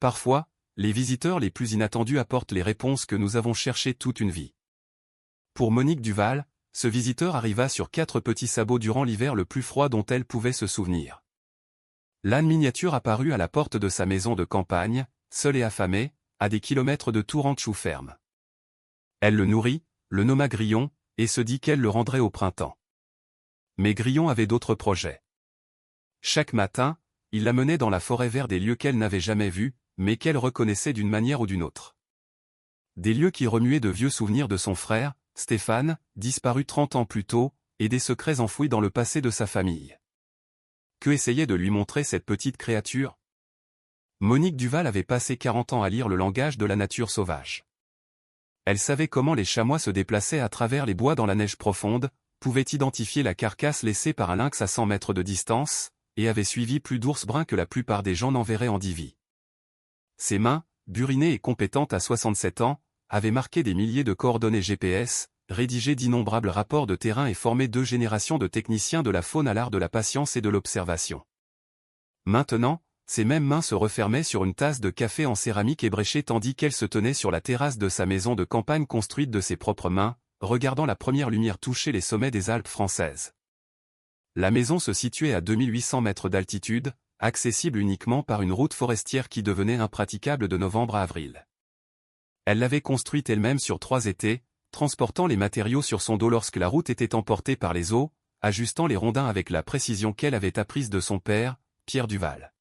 Parfois, les visiteurs les plus inattendus apportent les réponses que nous avons cherchées toute une vie. Pour Monique Duval, ce visiteur arriva sur 4 petits sabots durant l'hiver le plus froid dont elle pouvait se souvenir. L'âne miniature apparut à la porte de sa maison de campagne, seul et affamé, à des kilomètres de tout ranch ou ferme. Elle le nourrit, le nomma Grillon, et se dit qu'elle le rendrait au printemps. Mais Grillon avait d'autres projets. Chaque matin, il la menait dans la forêt vers des lieux qu'elle n'avait jamais vus, mais qu'elle reconnaissait d'une manière ou d'une autre. Des lieux qui remuaient de vieux souvenirs de son frère, Stéphane, disparu 30 ans plus tôt, et des secrets enfouis dans le passé de sa famille. Que essayait de lui montrer cette petite créature? Monique Duval avait passé 40 ans à lire le langage de la nature sauvage. Elle savait comment les chamois se déplaçaient à travers les bois dans la neige profonde, pouvait identifier la carcasse laissée par un lynx à 100 mètres de distance, et avait suivi plus d'ours bruns que la plupart des gens n'en verraient en 10 vies. Ses mains, burinées et compétentes à 67 ans, avaient marqué des milliers de coordonnées GPS, rédigé d'innombrables rapports de terrain et formé 2 générations de techniciens de la faune à l'art de la patience et de l'observation. Maintenant, ses mêmes mains se refermaient sur une tasse de café en céramique ébréchée tandis qu'elle se tenait sur la terrasse de sa maison de campagne construite de ses propres mains, regardant la première lumière toucher les sommets des Alpes françaises. La maison se situait à 2800 mètres d'altitude, accessible uniquement par une route forestière qui devenait impraticable de novembre à avril. Elle l'avait construite elle-même sur 3 étés, transportant les matériaux sur son dos lorsque la route était emportée par les eaux, ajustant les rondins avec la précision qu'elle avait apprise de son père, Pierre Duval.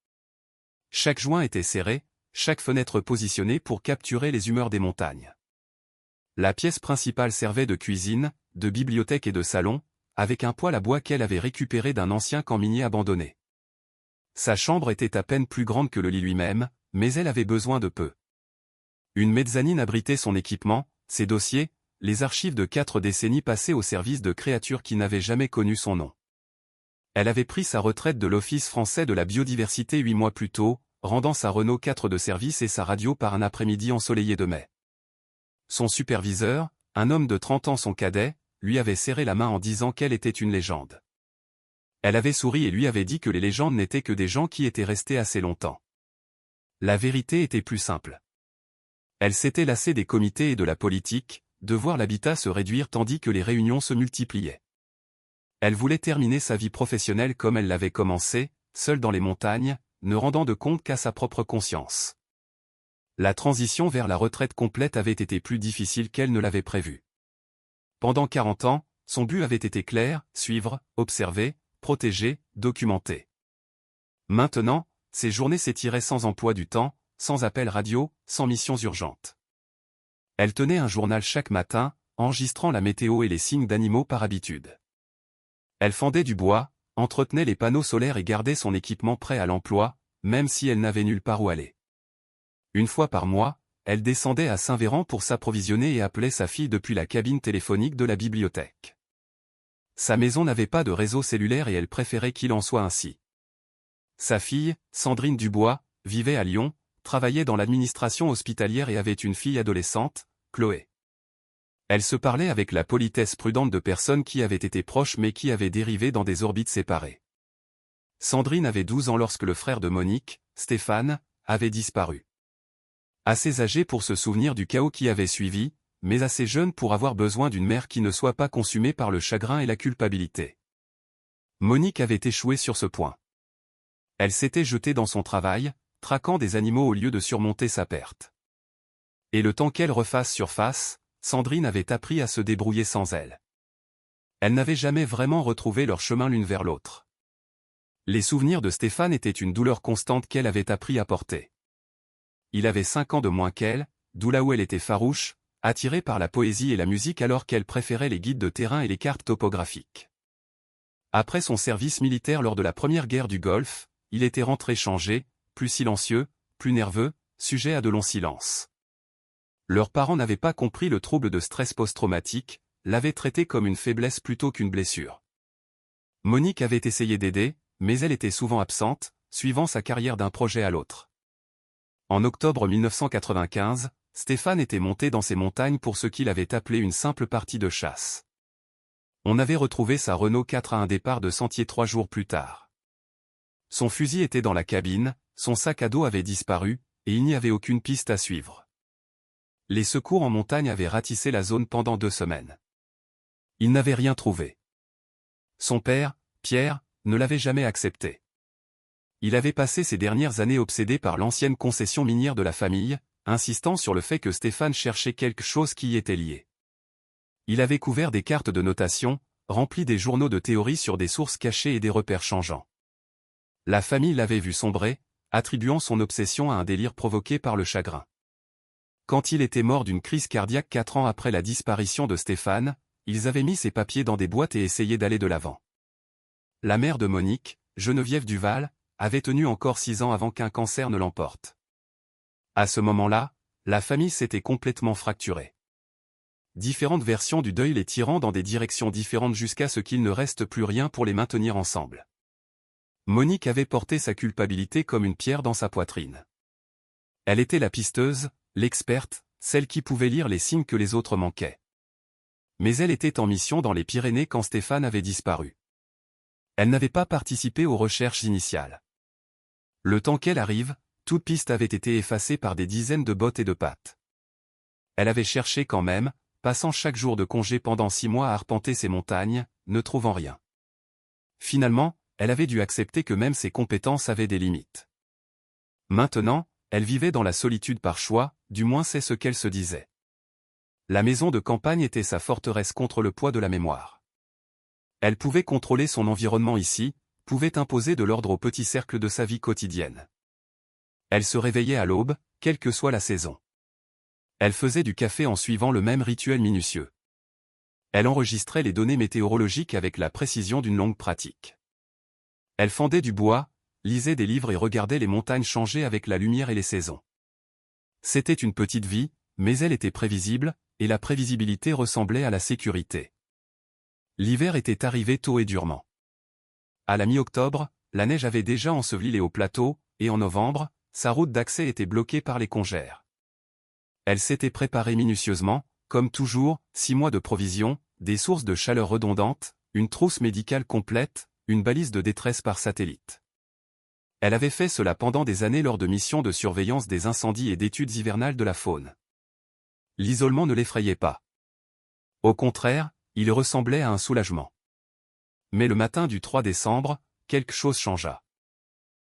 Chaque joint était serré, chaque fenêtre positionnée pour capturer les humeurs des montagnes. La pièce principale servait de cuisine, de bibliothèque et de salon, avec un poêle à bois qu'elle avait récupéré d'un ancien camp minier abandonné. Sa chambre était à peine plus grande que le lit lui-même, mais elle avait besoin de peu. Une mezzanine abritait son équipement, ses dossiers, les archives de 4 décennies passées au service de créatures qui n'avaient jamais connu son nom. Elle avait pris sa retraite de l'Office français de la biodiversité 8 mois plus tôt, rendant sa Renault 4 de service et sa radio par un après-midi ensoleillé de mai. Son superviseur, un homme de 30 ans son cadet, lui avait serré la main en disant qu'elle était une légende. Elle avait souri et lui avait dit que les légendes n'étaient que des gens qui étaient restés assez longtemps. La vérité était plus simple. Elle s'était lassée des comités et de la politique, de voir l'habitat se réduire tandis que les réunions se multipliaient. Elle voulait terminer sa vie professionnelle comme elle l'avait commencé, seule dans les montagnes, ne rendant de compte qu'à sa propre conscience. La transition vers la retraite complète avait été plus difficile qu'elle ne l'avait prévu. Pendant 40 ans, son but avait été clair, suivre, observer, protéger, documenter. Maintenant, ses journées s'étiraient sans emploi du temps, sans appel radio, sans missions urgentes. Elle tenait un journal chaque matin, enregistrant la météo et les signes d'animaux par habitude. Elle fendait du bois, entretenait les panneaux solaires et gardait son équipement prêt à l'emploi, même si elle n'avait nulle part où aller. Une fois par mois, elle descendait à Saint-Véran pour s'approvisionner et appelait sa fille depuis la cabine téléphonique de la bibliothèque. Sa maison n'avait pas de réseau cellulaire et elle préférait qu'il en soit ainsi. Sa fille, Sandrine Dubois, vivait à Lyon, travaillait dans l'administration hospitalière et avait une fille adolescente, Chloé. Elle se parlait avec la politesse prudente de personnes qui avaient été proches mais qui avaient dérivé dans des orbites séparées. Sandrine avait 12 ans lorsque le frère de Monique, Stéphane, avait disparu. Assez âgé pour se souvenir du chaos qui avait suivi, mais assez jeune pour avoir besoin d'une mère qui ne soit pas consumée par le chagrin et la culpabilité. Monique avait échoué sur ce point. Elle s'était jetée dans son travail, traquant des animaux au lieu de surmonter sa perte. Et le temps qu'elle refasse surface, Sandrine avait appris à se débrouiller sans elle. Elles n'avaient jamais vraiment retrouvé leur chemin l'une vers l'autre. Les souvenirs de Stéphane étaient une douleur constante qu'elle avait appris à porter. Il avait 5 ans de moins qu'elle, d'où là où elle était farouche, attirée par la poésie et la musique alors qu'elle préférait les guides de terrain et les cartes topographiques. Après son service militaire lors de la première guerre du Golfe, il était rentré changé, plus silencieux, plus nerveux, sujet à de longs silences. Leurs parents n'avaient pas compris le trouble de stress post-traumatique, l'avaient traité comme une faiblesse plutôt qu'une blessure. Monique avait essayé d'aider, mais elle était souvent absente, suivant sa carrière d'un projet à l'autre. En octobre 1995, Stéphane était monté dans ces montagnes pour ce qu'il avait appelé une simple partie de chasse. On avait retrouvé sa Renault 4 à un départ de sentier 3 jours plus tard. Son fusil était dans la cabine, son sac à dos avait disparu, et il n'y avait aucune piste à suivre. Les secours en montagne avaient ratissé la zone pendant 2 semaines. Ils n'avaient rien trouvé. Son père, Pierre, ne l'avait jamais accepté. Il avait passé ces dernières années obsédé par l'ancienne concession minière de la famille, insistant sur le fait que Stéphane cherchait quelque chose qui y était lié. Il avait couvert des cartes de notation, rempli des journaux de théorie sur des sources cachées et des repères changeants. La famille l'avait vu sombrer, attribuant son obsession à un délire provoqué par le chagrin. Quand il était mort d'une crise cardiaque 4 ans après la disparition de Stéphane, ils avaient mis ses papiers dans des boîtes et essayé d'aller de l'avant. La mère de Monique, Geneviève Duval, avait tenu encore 6 ans avant qu'un cancer ne l'emporte. À ce moment-là, la famille s'était complètement fracturée. Différentes versions du deuil les tirant dans des directions différentes jusqu'à ce qu'il ne reste plus rien pour les maintenir ensemble. Monique avait porté sa culpabilité comme une pierre dans sa poitrine. Elle était la pisteuse, l'experte, celle qui pouvait lire les signes que les autres manquaient. Mais elle était en mission dans les Pyrénées quand Stéphane avait disparu. Elle n'avait pas participé aux recherches initiales. Le temps qu'elle arrive, toute piste avait été effacée par des dizaines de bottes et de pattes. Elle avait cherché quand même, passant chaque jour de congé pendant 6 mois à arpenter ces montagnes, ne trouvant rien. Finalement, elle avait dû accepter que même ses compétences avaient des limites. Maintenant, elle vivait dans la solitude par choix, du moins c'est ce qu'elle se disait. La maison de campagne était sa forteresse contre le poids de la mémoire. Elle pouvait contrôler son environnement ici, pouvait imposer de l'ordre au petit cercle de sa vie quotidienne. Elle se réveillait à l'aube, quelle que soit la saison. Elle faisait du café en suivant le même rituel minutieux. Elle enregistrait les données météorologiques avec la précision d'une longue pratique. Elle fendait du bois, lisait des livres et regardait les montagnes changer avec la lumière et les saisons. C'était une petite vie, mais elle était prévisible, et la prévisibilité ressemblait à la sécurité. L'hiver était arrivé tôt et durement. À la mi-octobre, la neige avait déjà enseveli les hauts plateaux, et en novembre, sa route d'accès était bloquée par les congères. Elle s'était préparée minutieusement, comme toujours, 6 mois de provisions, des sources de chaleur redondantes, une trousse médicale complète, une balise de détresse par satellite. Elle avait fait cela pendant des années lors de missions de surveillance des incendies et d'études hivernales de la faune. L'isolement ne l'effrayait pas. Au contraire, il ressemblait à un soulagement. Mais le matin du 3 décembre, quelque chose changea.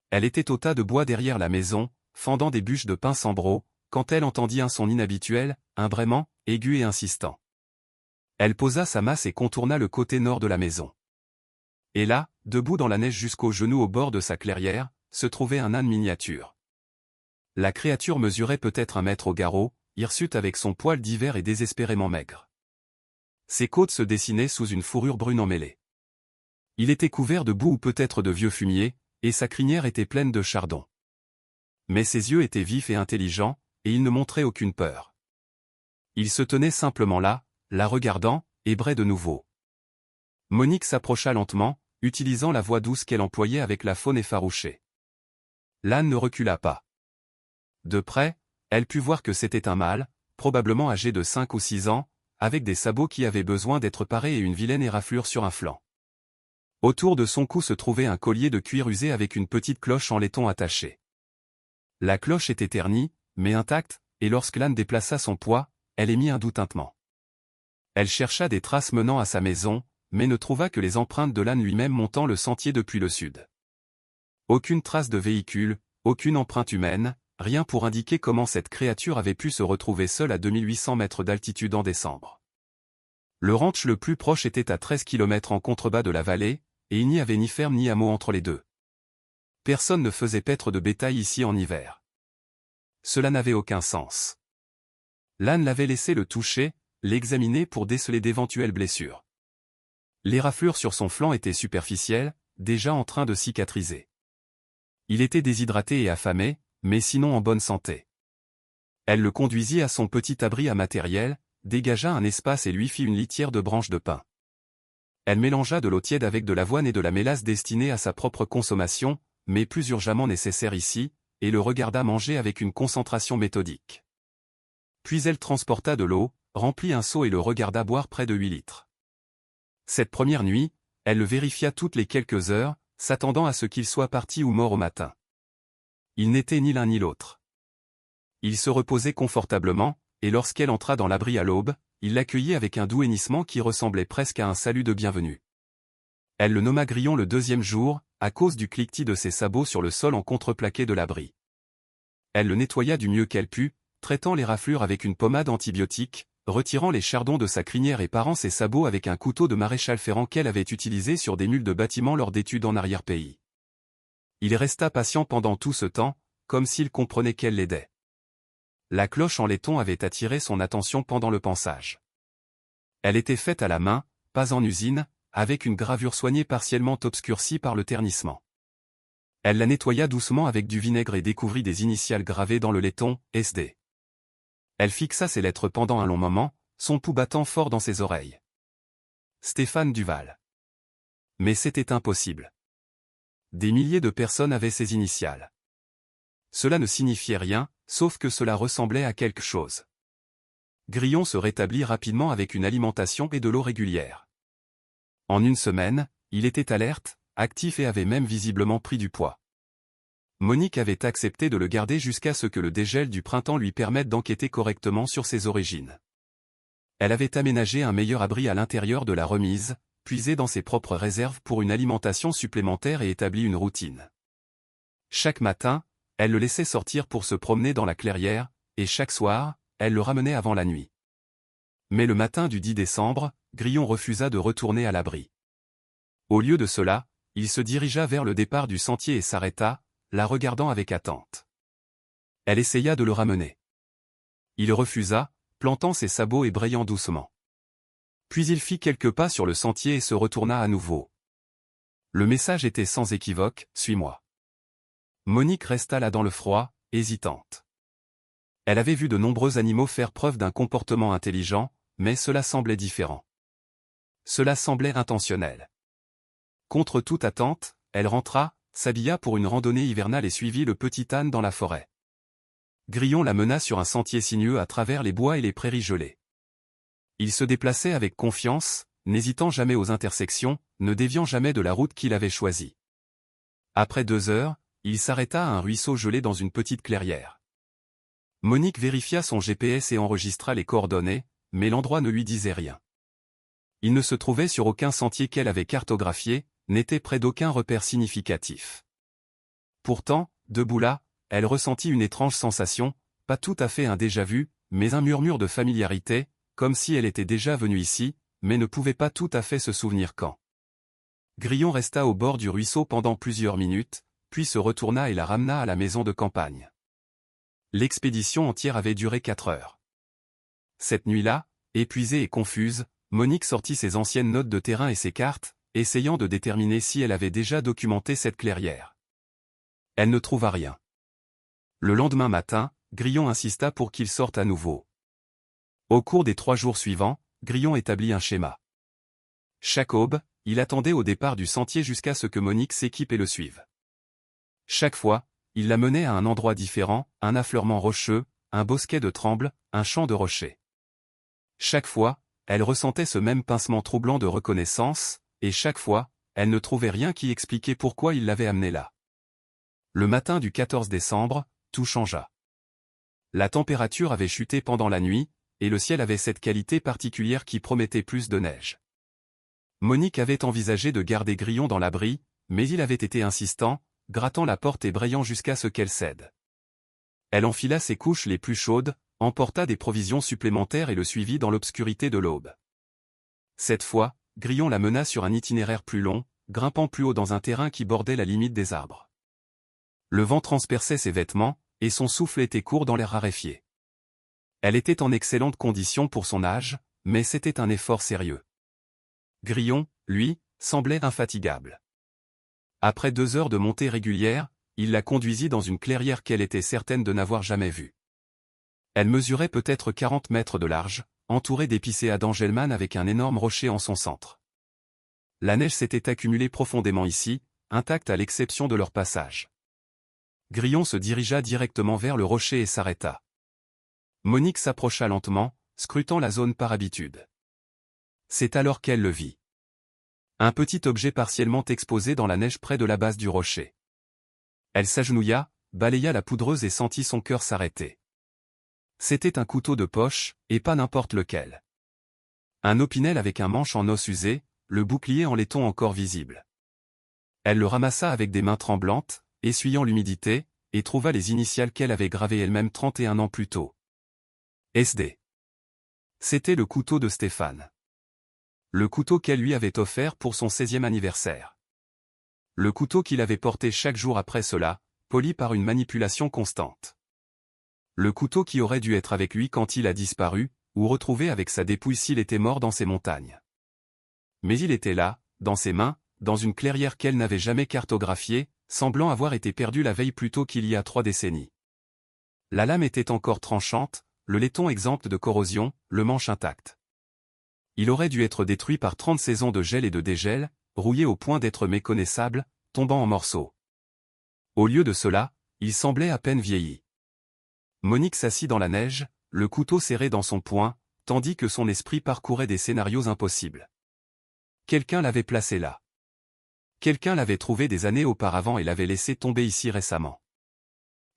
Elle était au tas de bois derrière la maison, fendant des bûches de pin sans broc, quand elle entendit un son inhabituel, un braiement, aigu et insistant. Elle posa sa masse et contourna le côté nord de la maison. Et là, debout dans la neige jusqu'aux genoux au bord de sa clairière, se trouvait un âne miniature. La créature mesurait peut-être 1 mètre au garrot, hirsute avec son poil d'hiver et désespérément maigre. Ses côtes se dessinaient sous une fourrure brune emmêlée. Il était couvert de boue ou peut-être de vieux fumier, et sa crinière était pleine de chardon. Mais ses yeux étaient vifs et intelligents, et il ne montrait aucune peur. Il se tenait simplement là, la regardant, et brait de nouveau. Monique s'approcha lentement, utilisant la voix douce qu'elle employait avec la faune effarouchée. L'âne ne recula pas. De près, elle put voir que c'était un mâle, probablement âgé de 5 ou 6 ans, avec des sabots qui avaient besoin d'être parés et une vilaine éraflure sur un flanc. Autour de son cou se trouvait un collier de cuir usé avec une petite cloche en laiton attachée. La cloche était ternie, mais intacte, et lorsque l'âne déplaça son poids, elle émit un doux tintement. Elle chercha des traces menant à sa maison, mais ne trouva que les empreintes de l'âne lui-même montant le sentier depuis le sud. Aucune trace de véhicule, aucune empreinte humaine, rien pour indiquer comment cette créature avait pu se retrouver seule à 2800 mètres d'altitude en décembre. Le ranch le plus proche était à 13 km en contrebas de la vallée, et il n'y avait ni ferme ni hameau entre les deux. Personne ne faisait paître de bétail ici en hiver. Cela n'avait aucun sens. L'âne l'avait laissé le toucher, l'examiner pour déceler d'éventuelles blessures. L'éraflure sur son flanc était superficielle, déjà en train de cicatriser. Il était déshydraté et affamé, mais sinon en bonne santé. Elle le conduisit à son petit abri à matériel, dégagea un espace et lui fit une litière de branches de pin. Elle mélangea de l'eau tiède avec de l'avoine et de la mélasse destinée à sa propre consommation, mais plus urgemment nécessaire ici, et le regarda manger avec une concentration méthodique. Puis elle transporta de l'eau, remplit un seau et le regarda boire près de 8 litres. Cette première nuit, elle le vérifia toutes les quelques heures, s'attendant à ce qu'il soit parti ou mort au matin. Il n'était ni l'un ni l'autre. Il se reposait confortablement, et lorsqu'elle entra dans l'abri à l'aube, il l'accueillit avec un doux hennissement qui ressemblait presque à un salut de bienvenue. Elle le nomma Grillon le deuxième jour, à cause du cliquetis de ses sabots sur le sol en contreplaqué de l'abri. Elle le nettoya du mieux qu'elle put, traitant les raflures avec une pommade antibiotique, retirant les chardons de sa crinière et parant ses sabots avec un couteau de maréchal ferrant qu'elle avait utilisé sur des mules de bâtiment lors d'études en arrière-pays. Il resta patient pendant tout ce temps, comme s'il comprenait qu'elle l'aidait. La cloche en laiton avait attiré son attention pendant le pansage. Elle était faite à la main, pas en usine, avec une gravure soignée partiellement obscurcie par le ternissement. Elle la nettoya doucement avec du vinaigre et découvrit des initiales gravées dans le laiton, SD. Elle fixa ses lettres pendant un long moment, son pouls battant fort dans ses oreilles. Stéphane Duval. Mais c'était impossible. Des milliers de personnes avaient ces initiales. Cela ne signifiait rien, sauf que cela ressemblait à quelque chose. Grillon se rétablit rapidement avec une alimentation et de l'eau régulière. En une semaine, il était alerte, actif et avait même visiblement pris du poids. Monique avait accepté de le garder jusqu'à ce que le dégel du printemps lui permette d'enquêter correctement sur ses origines. Elle avait aménagé un meilleur abri à l'intérieur de la remise, puisé dans ses propres réserves pour une alimentation supplémentaire et établi une routine. Chaque matin, elle le laissait sortir pour se promener dans la clairière, et chaque soir, elle le ramenait avant la nuit. Mais le matin du 10 décembre, Grillon refusa de retourner à l'abri. Au lieu de cela, il se dirigea vers le départ du sentier et s'arrêta, la regardant avec attente. Elle essaya de le ramener. Il refusa, plantant ses sabots et brayant doucement. Puis il fit quelques pas sur le sentier et se retourna à nouveau. Le message était sans équivoque, « Suis-moi ». Monique resta là dans le froid, hésitante. Elle avait vu de nombreux animaux faire preuve d'un comportement intelligent, mais cela semblait différent. Cela semblait intentionnel. Contre toute attente, elle rentra, s'habilla pour une randonnée hivernale et suivit le petit âne dans la forêt. Grillon la mena sur un sentier sinueux à travers les bois et les prairies gelées. Il se déplaçait avec confiance, n'hésitant jamais aux intersections, ne déviant jamais de la route qu'il avait choisie. Après 2 heures, il s'arrêta à un ruisseau gelé dans une petite clairière. Monique vérifia son GPS et enregistra les coordonnées, mais l'endroit ne lui disait rien. Il ne se trouvait sur aucun sentier qu'elle avait cartographié, n'était près d'aucun repère significatif. Pourtant, debout là, elle ressentit une étrange sensation, pas tout à fait un déjà-vu, mais un murmure de familiarité, comme si elle était déjà venue ici, mais ne pouvait pas tout à fait se souvenir quand. Grillon resta au bord du ruisseau pendant plusieurs minutes, puis se retourna et la ramena à la maison de campagne. L'expédition entière avait duré 4 heures. Cette nuit-là, épuisée et confuse, Monique sortit ses anciennes notes de terrain et ses cartes, essayant de déterminer si elle avait déjà documenté cette clairière. Elle ne trouva rien. Le lendemain matin, Grillon insista pour qu'il sorte à nouveau. Au cours des 3 jours suivants, Grillon établit un schéma. Chaque aube, il attendait au départ du sentier jusqu'à ce que Monique s'équipe et le suive. Chaque fois, il la menait à un endroit différent, un affleurement rocheux, un bosquet de trembles, un champ de rochers. Chaque fois, elle ressentait ce même pincement troublant de reconnaissance, et chaque fois, elle ne trouvait rien qui expliquait pourquoi il l'avait amenée là. Le matin du 14 décembre, tout changea. La température avait chuté pendant la nuit, et le ciel avait cette qualité particulière qui promettait plus de neige. Monique avait envisagé de garder Grillon dans l'abri, mais il avait été insistant, grattant la porte et brayant jusqu'à ce qu'elle cède. Elle enfila ses couches les plus chaudes, emporta des provisions supplémentaires et le suivit dans l'obscurité de l'aube. Cette fois, Grillon la mena sur un itinéraire plus long, grimpant plus haut dans un terrain qui bordait la limite des arbres. Le vent transperçait ses vêtements, et son souffle était court dans l'air raréfié. Elle était en excellente condition pour son âge, mais c'était un effort sérieux. Grillon, lui, semblait infatigable. Après 2 heures de montée régulière, il la conduisit dans une clairière qu'elle était certaine de n'avoir jamais vue. Elle mesurait peut-être 40 mètres de large, entourée d'épicéas d'Angelman avec un énorme rocher en son centre. La neige s'était accumulée profondément ici, intacte à l'exception de leur passage. Grillon se dirigea directement vers le rocher et s'arrêta. Monique s'approcha lentement, scrutant la zone par habitude. C'est alors qu'elle le vit. Un petit objet partiellement exposé dans la neige près de la base du rocher. Elle s'agenouilla, balaya la poudreuse et sentit son cœur s'arrêter. C'était un couteau de poche, et pas n'importe lequel. Un opinel avec un manche en os usé, le bouclier en laiton encore visible. Elle le ramassa avec des mains tremblantes, essuyant l'humidité, et trouva les initiales qu'elle avait gravées elle-même 31 ans plus tôt. SD. C'était le couteau de Stéphane. Le couteau qu'elle lui avait offert pour son 16e anniversaire. Le couteau qu'il avait porté chaque jour après cela, poli par une manipulation constante. Le couteau qui aurait dû être avec lui quand il a disparu, ou retrouvé avec sa dépouille s'il était mort dans ces montagnes. Mais il était là, dans ses mains, dans une clairière qu'elle n'avait jamais cartographiée, semblant avoir été perdue la veille plus tôt qu'il y a 3 décennies. La lame était encore tranchante, le laiton exempt de corrosion, le manche intact. Il aurait dû être détruit par 30 saisons de gel et de dégel, rouillé au point d'être méconnaissable, tombant en morceaux. Au lieu de cela, il semblait à peine vieilli. Monique s'assit dans la neige, le couteau serré dans son poing, tandis que son esprit parcourait des scénarios impossibles. Quelqu'un l'avait placé là. Quelqu'un l'avait trouvé des années auparavant et l'avait laissé tomber ici récemment.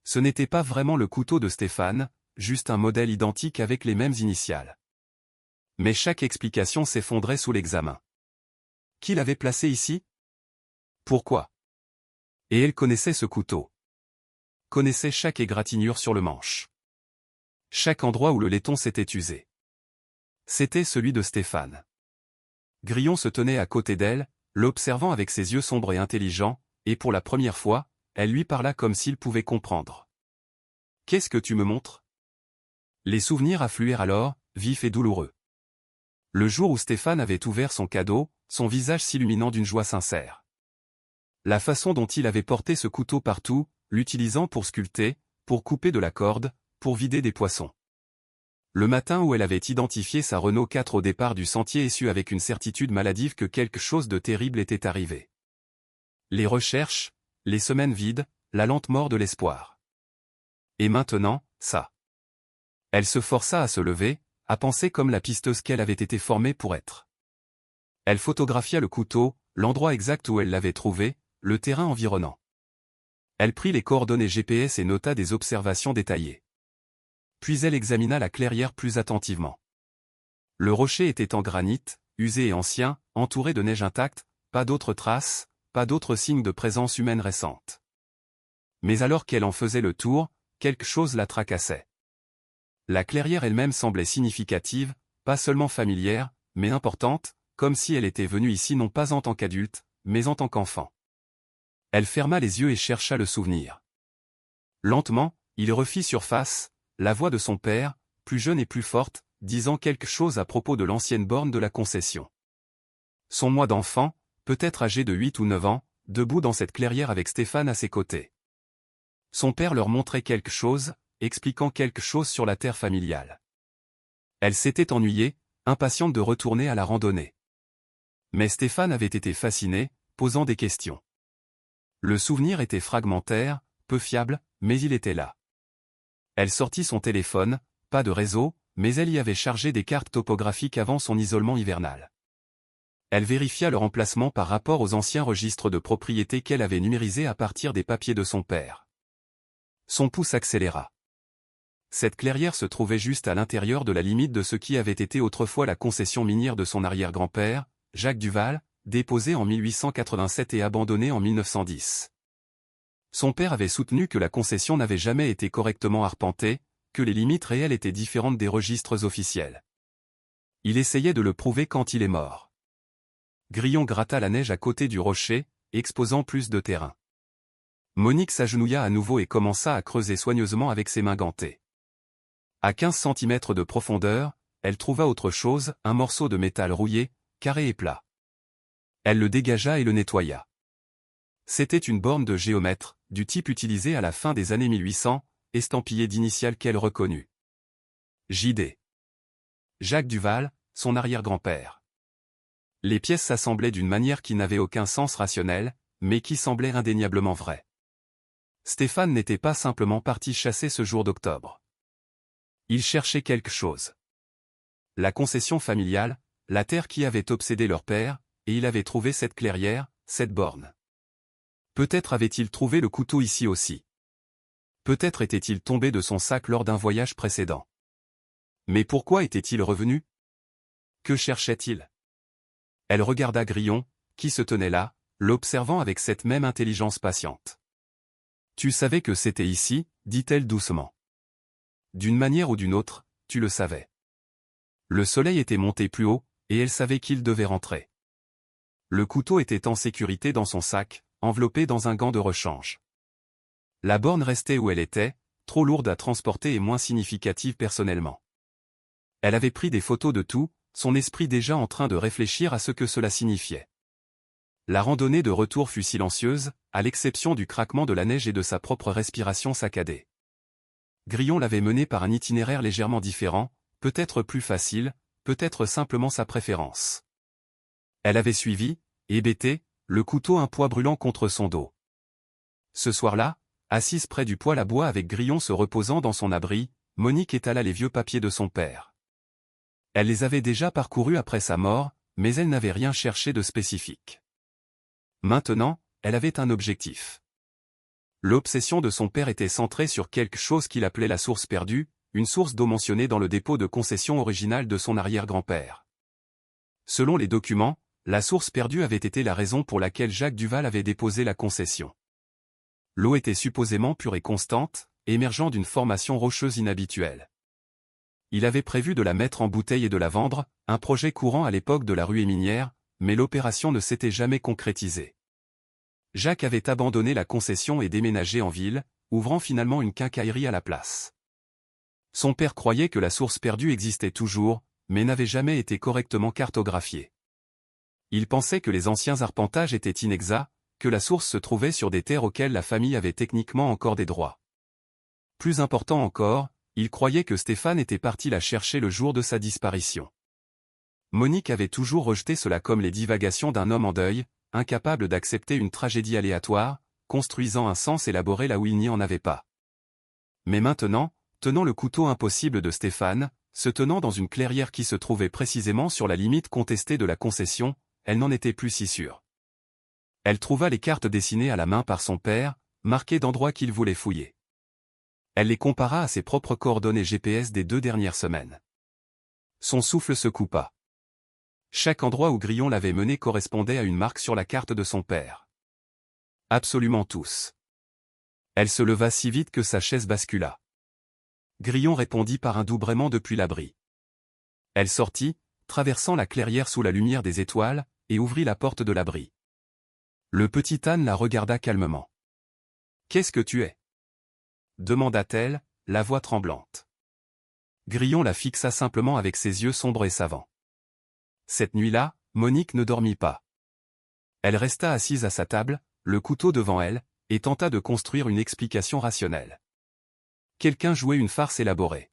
Ce n'était pas vraiment le couteau de Stéphane, juste un modèle identique avec les mêmes initiales. Mais chaque explication s'effondrait sous l'examen. Qui l'avait placé ici? Pourquoi? Et elle connaissait ce couteau. Connaissait chaque égratignure sur le manche. Chaque endroit où le laiton s'était usé. C'était celui de Stéphane. Grillon se tenait à côté d'elle, l'observant avec ses yeux sombres et intelligents, et pour la première fois, elle lui parla comme s'il pouvait comprendre. « Qu'est-ce que tu me montres ?» Les souvenirs affluèrent alors, vifs et douloureux. Le jour où Stéphane avait ouvert son cadeau, son visage s'illuminant d'une joie sincère. La façon dont il avait porté ce couteau partout, l'utilisant pour sculpter, pour couper de la corde, pour vider des poissons. Le matin où elle avait identifié sa Renault 4 au départ du sentier et su avec une certitude maladive que quelque chose de terrible était arrivé. Les recherches, les semaines vides, la lente mort de l'espoir. Et maintenant, ça. Elle se força à se lever, à penser comme la pisteuse qu'elle avait été formée pour être. Elle photographia le couteau, l'endroit exact où elle l'avait trouvé, le terrain environnant. Elle prit les coordonnées GPS et nota des observations détaillées. Puis elle examina la clairière plus attentivement. Le rocher était en granit, usé et ancien, entouré de neige intacte, pas d'autres traces, pas d'autres signes de présence humaine récente. Mais alors qu'elle en faisait le tour, quelque chose la tracassait. La clairière elle-même semblait significative, pas seulement familière, mais importante, comme si elle était venue ici non pas en tant qu'adulte, mais en tant qu'enfant. Elle ferma les yeux et chercha le souvenir. Lentement, il refit surface, la voix de son père, plus jeune et plus forte, disant quelque chose à propos de l'ancienne borne de la concession. Son moi d'enfant, peut-être âgé de 8 ou 9 ans, debout dans cette clairière avec Stéphane à ses côtés. Son père leur montrait quelque chose, expliquant quelque chose sur la terre familiale. Elle s'était ennuyée, impatiente de retourner à la randonnée. Mais Stéphane avait été fasciné, posant des questions. Le souvenir était fragmentaire, peu fiable, mais il était là. Elle sortit son téléphone, pas de réseau, mais elle y avait chargé des cartes topographiques avant son isolement hivernal. Elle vérifia leur emplacement par rapport aux anciens registres de propriété qu'elle avait numérisés à partir des papiers de son père. Son pouce accéléra. Cette clairière se trouvait juste à l'intérieur de la limite de ce qui avait été autrefois la concession minière de son arrière-grand-père, Jacques Duval, déposée en 1887 et abandonnée en 1910. Son père avait soutenu que la concession n'avait jamais été correctement arpentée, que les limites réelles étaient différentes des registres officiels. Il essayait de le prouver quand il est mort. Grillon gratta la neige à côté du rocher, exposant plus de terrain. Monique s'agenouilla à nouveau et commença à creuser soigneusement avec ses mains gantées. À 15 centimètres de profondeur, elle trouva autre chose, un morceau de métal rouillé, carré et plat. Elle le dégagea et le nettoya. C'était une borne de géomètre, du type utilisé à la fin des années 1800, estampillée d'initiales qu'elle reconnut. J.D. Jacques Duval, son arrière-grand-père. Les pièces s'assemblaient d'une manière qui n'avait aucun sens rationnel, mais qui semblait indéniablement vraie. Stéphane n'était pas simplement parti chasser ce jour d'octobre. Il cherchait quelque chose. La concession familiale, la terre qui avait obsédé leur père, et il avait trouvé cette clairière, cette borne. Peut-être avait-il trouvé le couteau ici aussi. Peut-être était-il tombé de son sac lors d'un voyage précédent. Mais pourquoi était-il revenu? Que cherchait-il? Elle regarda Grillon, qui se tenait là, l'observant avec cette même intelligence patiente. Tu savais que c'était ici, dit-elle doucement. D'une manière ou d'une autre, tu le savais. Le soleil était monté plus haut, et elle savait qu'il devait rentrer. Le couteau était en sécurité dans son sac, enveloppé dans un gant de rechange. La borne restait où elle était, trop lourde à transporter et moins significative personnellement. Elle avait pris des photos de tout, son esprit déjà en train de réfléchir à ce que cela signifiait. La randonnée de retour fut silencieuse, à l'exception du craquement de la neige et de sa propre respiration saccadée. Grillon l'avait menée par un itinéraire légèrement différent, peut-être plus facile, peut-être simplement sa préférence. Elle avait suivi, hébétée, le couteau un poids brûlant contre son dos. Ce soir-là, assise près du poêle à bois avec Grillon se reposant dans son abri, Monique étala les vieux papiers de son père. Elle les avait déjà parcourus après sa mort, mais elle n'avait rien cherché de spécifique. Maintenant, elle avait un objectif. L'obsession de son père était centrée sur quelque chose qu'il appelait la source perdue, une source d'eau mentionnée dans le dépôt de concession original de son arrière-grand-père. Selon les documents, la source perdue avait été la raison pour laquelle Jacques Duval avait déposé la concession. L'eau était supposément pure et constante, émergeant d'une formation rocheuse inhabituelle. Il avait prévu de la mettre en bouteille et de la vendre, un projet courant à l'époque de la ruée minière, mais l'opération ne s'était jamais concrétisée. Jacques avait abandonné la concession et déménagé en ville, ouvrant finalement une quincaillerie à la place. Son père croyait que la source perdue existait toujours, mais n'avait jamais été correctement cartographiée. Il pensait que les anciens arpentages étaient inexacts, que la source se trouvait sur des terres auxquelles la famille avait techniquement encore des droits. Plus important encore, il croyait que Stéphane était parti la chercher le jour de sa disparition. Monique avait toujours rejeté cela comme les divagations d'un homme en deuil, incapable d'accepter une tragédie aléatoire, construisant un sens élaboré là où il n'y en avait pas. Mais maintenant, tenant le couteau impossible de Stéphane, se tenant dans une clairière qui se trouvait précisément sur la limite contestée de la concession, elle n'en était plus si sûre. Elle trouva les cartes dessinées à la main par son père, marquées d'endroits qu'il voulait fouiller. Elle les compara à ses propres coordonnées GPS des 2 dernières semaines. Son souffle se coupa. Chaque endroit où Grillon l'avait mené correspondait à une marque sur la carte de son père. Absolument tous. Elle se leva si vite que sa chaise bascula. Grillon répondit par un doux braiement depuis l'abri. Elle sortit, traversant la clairière sous la lumière des étoiles, et ouvrit la porte de l'abri. Le petit âne la regarda calmement. « Qu'est-ce que tu es » demanda-t-elle, la voix tremblante. Grillon la fixa simplement avec ses yeux sombres et savants. Cette nuit-là, Monique ne dormit pas. Elle resta assise à sa table, le couteau devant elle, et tenta de construire une explication rationnelle. Quelqu'un jouait une farce élaborée.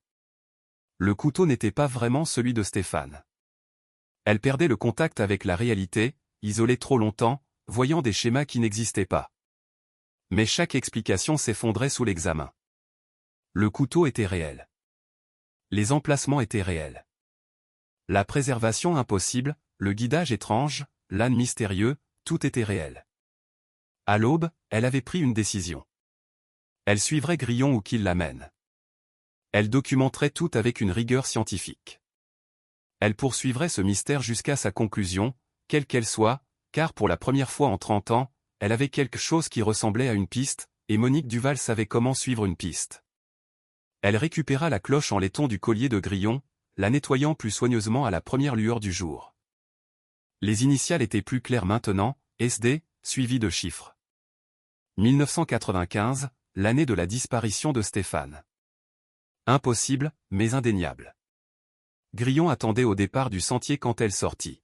Le couteau n'était pas vraiment celui de Stéphane. Elle perdait le contact avec la réalité, isolée trop longtemps, voyant des schémas qui n'existaient pas. Mais chaque explication s'effondrait sous l'examen. Le couteau était réel. Les emplacements étaient réels. La préservation impossible, le guidage étrange, l'âne mystérieux, tout était réel. À l'aube, elle avait pris une décision. Elle suivrait Grillon où qu'il l'amène. Elle documenterait tout avec une rigueur scientifique. Elle poursuivrait ce mystère jusqu'à sa conclusion, quelle qu'elle soit, car pour la première fois en 30 ans, elle avait quelque chose qui ressemblait à une piste, et Monique Duval savait comment suivre une piste. Elle récupéra la cloche en laiton du collier de Grillon, la nettoyant plus soigneusement à la première lueur du jour. Les initiales étaient plus claires maintenant, SD, suivi de chiffres. 1995, l'année de la disparition de Stéphane. Impossible, mais indéniable. Grillon attendait au départ du sentier quand elle sortit.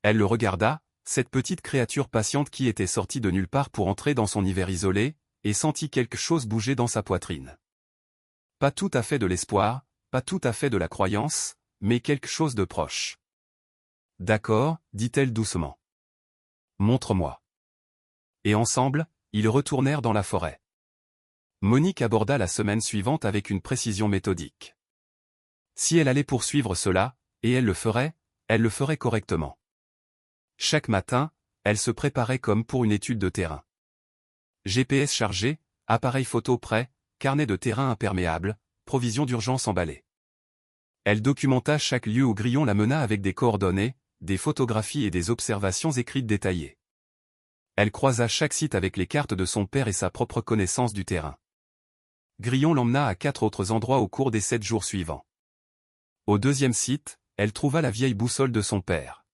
Elle le regarda, cette petite créature patiente qui était sortie de nulle part pour entrer dans son hiver isolé, et sentit quelque chose bouger dans sa poitrine. Pas tout à fait de l'espoir, pas tout à fait de la croyance, mais quelque chose de proche. « D'accord, dit-elle doucement. Montre-moi. » Et ensemble, ils retournèrent dans la forêt. Monique aborda la semaine suivante avec une précision méthodique. Si elle allait poursuivre cela, et elle le ferait correctement. Chaque matin, elle se préparait comme pour une étude de terrain. GPS chargé, appareil photo prêt, carnet de terrain imperméable, provisions d'urgence emballées. Elle documenta chaque lieu où Grillon la mena avec des coordonnées, des photographies et des observations écrites détaillées. Elle croisa chaque site avec les cartes de son père et sa propre connaissance du terrain. Grillon l'emmena à 4 autres endroits au cours des 7 jours suivants. Au deuxième site, elle trouva la vieille boussole de son père.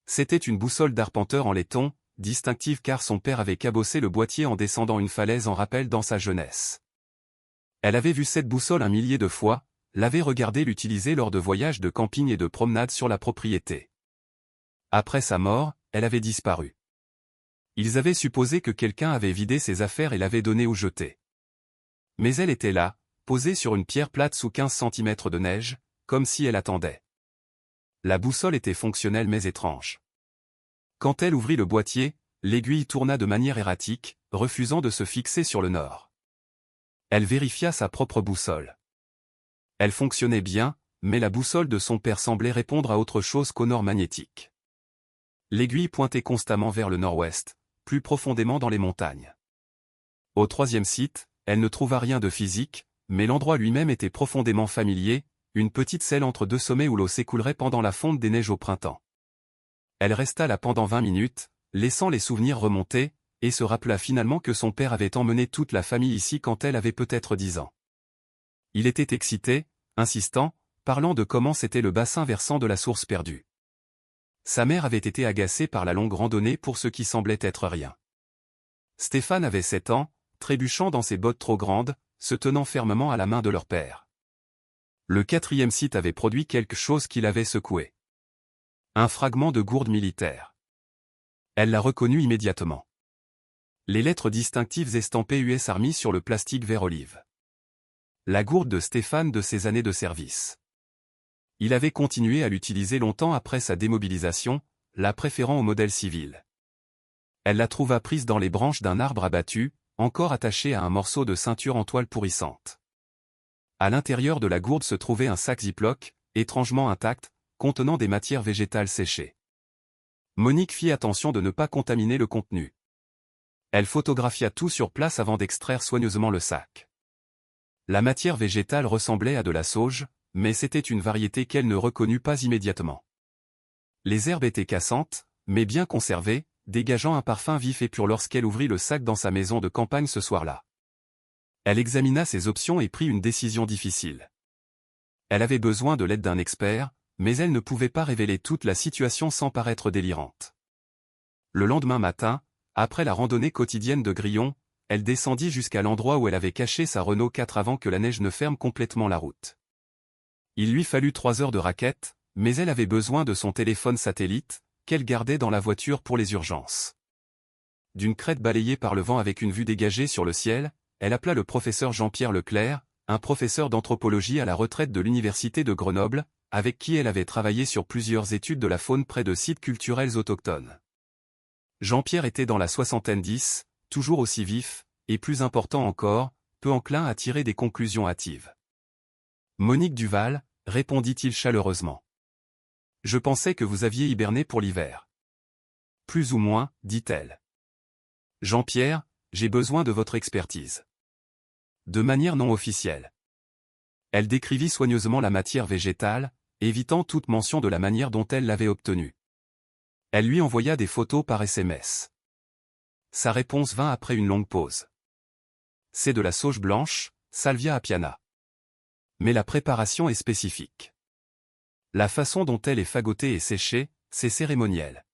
C'était une boussole d'arpenteur en laiton, distinctive car son père avait cabossé le boîtier en descendant une falaise en rappel dans sa jeunesse. Elle avait vu cette boussole un millier de fois, l'avait regardée l'utiliser lors de voyages de camping et de promenades sur la propriété. Après sa mort, elle avait disparu. Ils avaient supposé que quelqu'un avait vidé ses affaires et l'avait donnée ou jetée. Mais elle était là, posée sur une pierre plate sous 15 cm de neige, comme si elle attendait. La boussole était fonctionnelle mais étrange. Quand elle ouvrit le boîtier, l'aiguille tourna de manière erratique, refusant de se fixer sur le nord. Elle vérifia sa propre boussole. Elle fonctionnait bien, mais la boussole de son père semblait répondre à autre chose qu'au nord magnétique. L'aiguille pointait constamment vers le nord-ouest, plus profondément dans les montagnes. Au troisième site, elle ne trouva rien de physique, mais l'endroit lui-même était profondément familier, une petite selle entre deux sommets où l'eau s'écoulerait pendant la fonte des neiges au printemps. Elle resta là pendant 20 minutes, laissant les souvenirs remonter, et se rappela finalement que son père avait emmené toute la famille ici quand elle avait peut-être 10 ans. Il était excité, insistant, parlant de comment c'était le bassin versant de la source perdue. Sa mère avait été agacée par la longue randonnée pour ce qui semblait être rien. Stéphane avait 7 ans, trébuchant dans ses bottes trop grandes, se tenant fermement à la main de leur père. Le quatrième site avait produit quelque chose qui l'avait secoué. Un fragment de gourde militaire. Elle l'a reconnu immédiatement. Les lettres distinctives estampées US Army sur le plastique vert olive. La gourde de Stéphane de ses années de service. Il avait continué à l'utiliser longtemps après sa démobilisation, la préférant au modèle civil. Elle la trouva prise dans les branches d'un arbre abattu, encore attachée à un morceau de ceinture en toile pourrissante. À l'intérieur de la gourde se trouvait un sac Ziploc, étrangement intact, contenant des matières végétales séchées. Monique fit attention de ne pas contaminer le contenu. Elle photographia tout sur place avant d'extraire soigneusement le sac. La matière végétale ressemblait à de la sauge, mais c'était une variété qu'elle ne reconnut pas immédiatement. Les herbes étaient cassantes, mais bien conservées, dégageant un parfum vif et pur lorsqu'elle ouvrit le sac dans sa maison de campagne ce soir-là. Elle examina ses options et prit une décision difficile. Elle avait besoin de l'aide d'un expert, mais elle ne pouvait pas révéler toute la situation sans paraître délirante. Le lendemain matin, après la randonnée quotidienne de Grillon, elle descendit jusqu'à l'endroit où elle avait caché sa Renault 4 avant que la neige ne ferme complètement la route. Il lui fallut 3 heures de raquette, mais elle avait besoin de son téléphone satellite, qu'elle gardait dans la voiture pour les urgences. D'une crête balayée par le vent avec une vue dégagée sur le ciel, elle appela le professeur Jean-Pierre Leclerc, un professeur d'anthropologie à la retraite de l'université de Grenoble, avec qui elle avait travaillé sur plusieurs études de la faune près de sites culturels autochtones. Jean-Pierre était dans la soixantaine 10, toujours aussi vif, et plus important encore, peu enclin à tirer des conclusions hâtives. « Monique Duval », répondit-il chaleureusement. « Je pensais que vous aviez hiberné pour l'hiver. »« Plus ou moins, dit-elle. »« Jean-Pierre, j'ai besoin de votre expertise. » De manière non officielle. Elle décrivit soigneusement la matière végétale, évitant toute mention de la manière dont elle l'avait obtenue. Elle lui envoya des photos par SMS. Sa réponse vint après une longue pause. « C'est de la sauge blanche, Salvia apiana. Mais la préparation est spécifique. La façon dont elle est fagotée et séchée, c'est cérémoniel.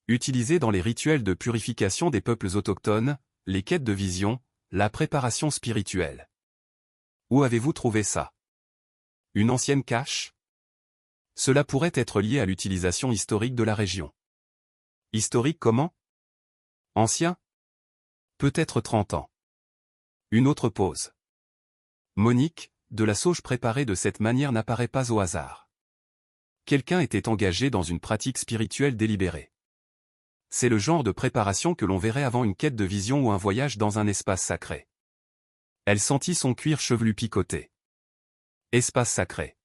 Utilisée dans les rituels de purification des peuples autochtones, les quêtes de vision, la préparation spirituelle. Où avez-vous trouvé ça? Une ancienne cache? Cela pourrait être lié à l'utilisation historique de la région. Historique comment? Ancien? Peut-être 30 ans. Une autre pause. Monique, de la sauge préparée de cette manière n'apparaît pas au hasard. Quelqu'un était engagé dans une pratique spirituelle délibérée. C'est le genre de préparation que l'on verrait avant une quête de vision ou un voyage dans un espace sacré. Elle sentit son cuir chevelu picoter. Espace sacré.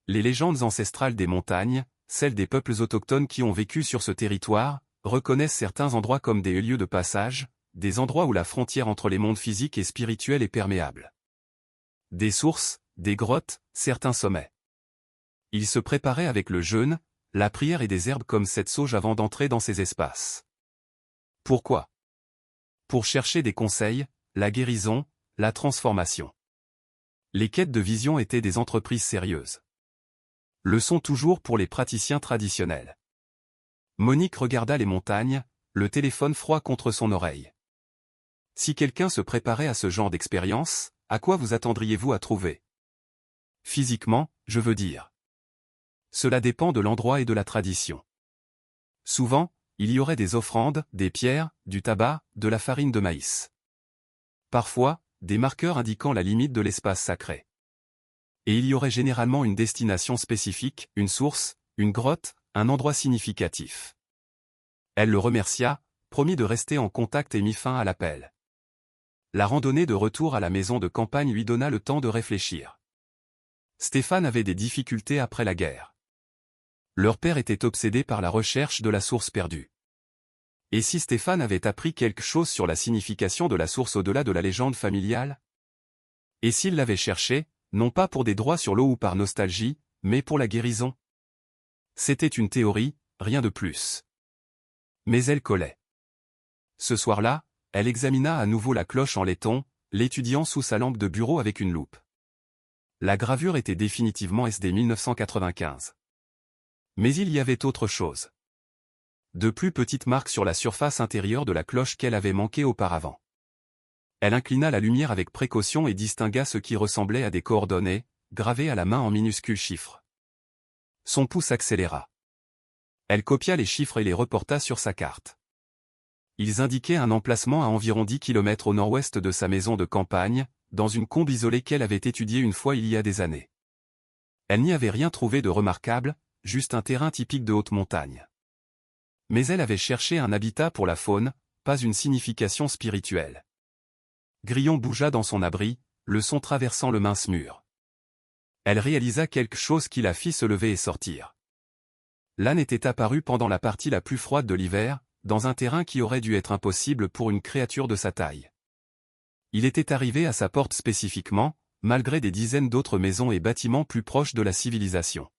Les légendes ancestrales des montagnes, celles des peuples autochtones qui ont vécu sur ce territoire, reconnaissent certains endroits comme des lieux de passage, des endroits où la frontière entre les mondes physiques et spirituels est perméable. Des sources, des grottes, certains sommets. Il se préparait avec le jeûne, la prière et des herbes comme cette sauge avant d'entrer dans ces espaces. Pourquoi? Pour chercher des conseils, la guérison, la transformation. Les quêtes de vision étaient des entreprises sérieuses. Le sont toujours pour les praticiens traditionnels. Monique regarda les montagnes, le téléphone froid contre son oreille. Si quelqu'un se préparait à ce genre d'expérience, à quoi vous attendriez-vous à trouver? Physiquement, je veux dire. Cela dépend de l'endroit et de la tradition. Souvent, il y aurait des offrandes, des pierres, du tabac, de la farine de maïs. Parfois, des marqueurs indiquant la limite de l'espace sacré. Et il y aurait généralement une destination spécifique, une source, une grotte, un endroit significatif. Elle le remercia, promit de rester en contact et mit fin à l'appel. La randonnée de retour à la maison de campagne lui donna le temps de réfléchir. Stéphane avait des difficultés après la guerre. Leur père était obsédé par la recherche de la source perdue. Et si Stéphane avait appris quelque chose sur la signification de la source au-delà de la légende familiale? Et s'il l'avait cherchée, non pas pour des droits sur l'eau ou par nostalgie, mais pour la guérison? C'était une théorie, rien de plus. Mais elle collait. Ce soir-là, elle examina à nouveau la cloche en laiton, l'étudiant sous sa lampe de bureau avec une loupe. La gravure était définitivement SD 1995. Mais il y avait autre chose. De plus petites marques sur la surface intérieure de la cloche qu'elle avait manqué auparavant. Elle inclina la lumière avec précaution et distingua ce qui ressemblait à des coordonnées, gravées à la main en minuscules chiffres. Son pouce accéléra. Elle copia les chiffres et les reporta sur sa carte. Ils indiquaient un emplacement à environ 10 km au nord-ouest de sa maison de campagne, dans une combe isolée qu'elle avait étudiée une fois il y a des années. Elle n'y avait rien trouvé de remarquable, juste un terrain typique de haute montagne. Mais elle avait cherché un habitat pour la faune, pas une signification spirituelle. Grillon bougea dans son abri, le son traversant le mince mur. Elle réalisa quelque chose qui la fit se lever et sortir. L'âne était apparu pendant la partie la plus froide de l'hiver, dans un terrain qui aurait dû être impossible pour une créature de sa taille. Il était arrivé à sa porte spécifiquement, malgré des dizaines d'autres maisons et bâtiments plus proches de la civilisation.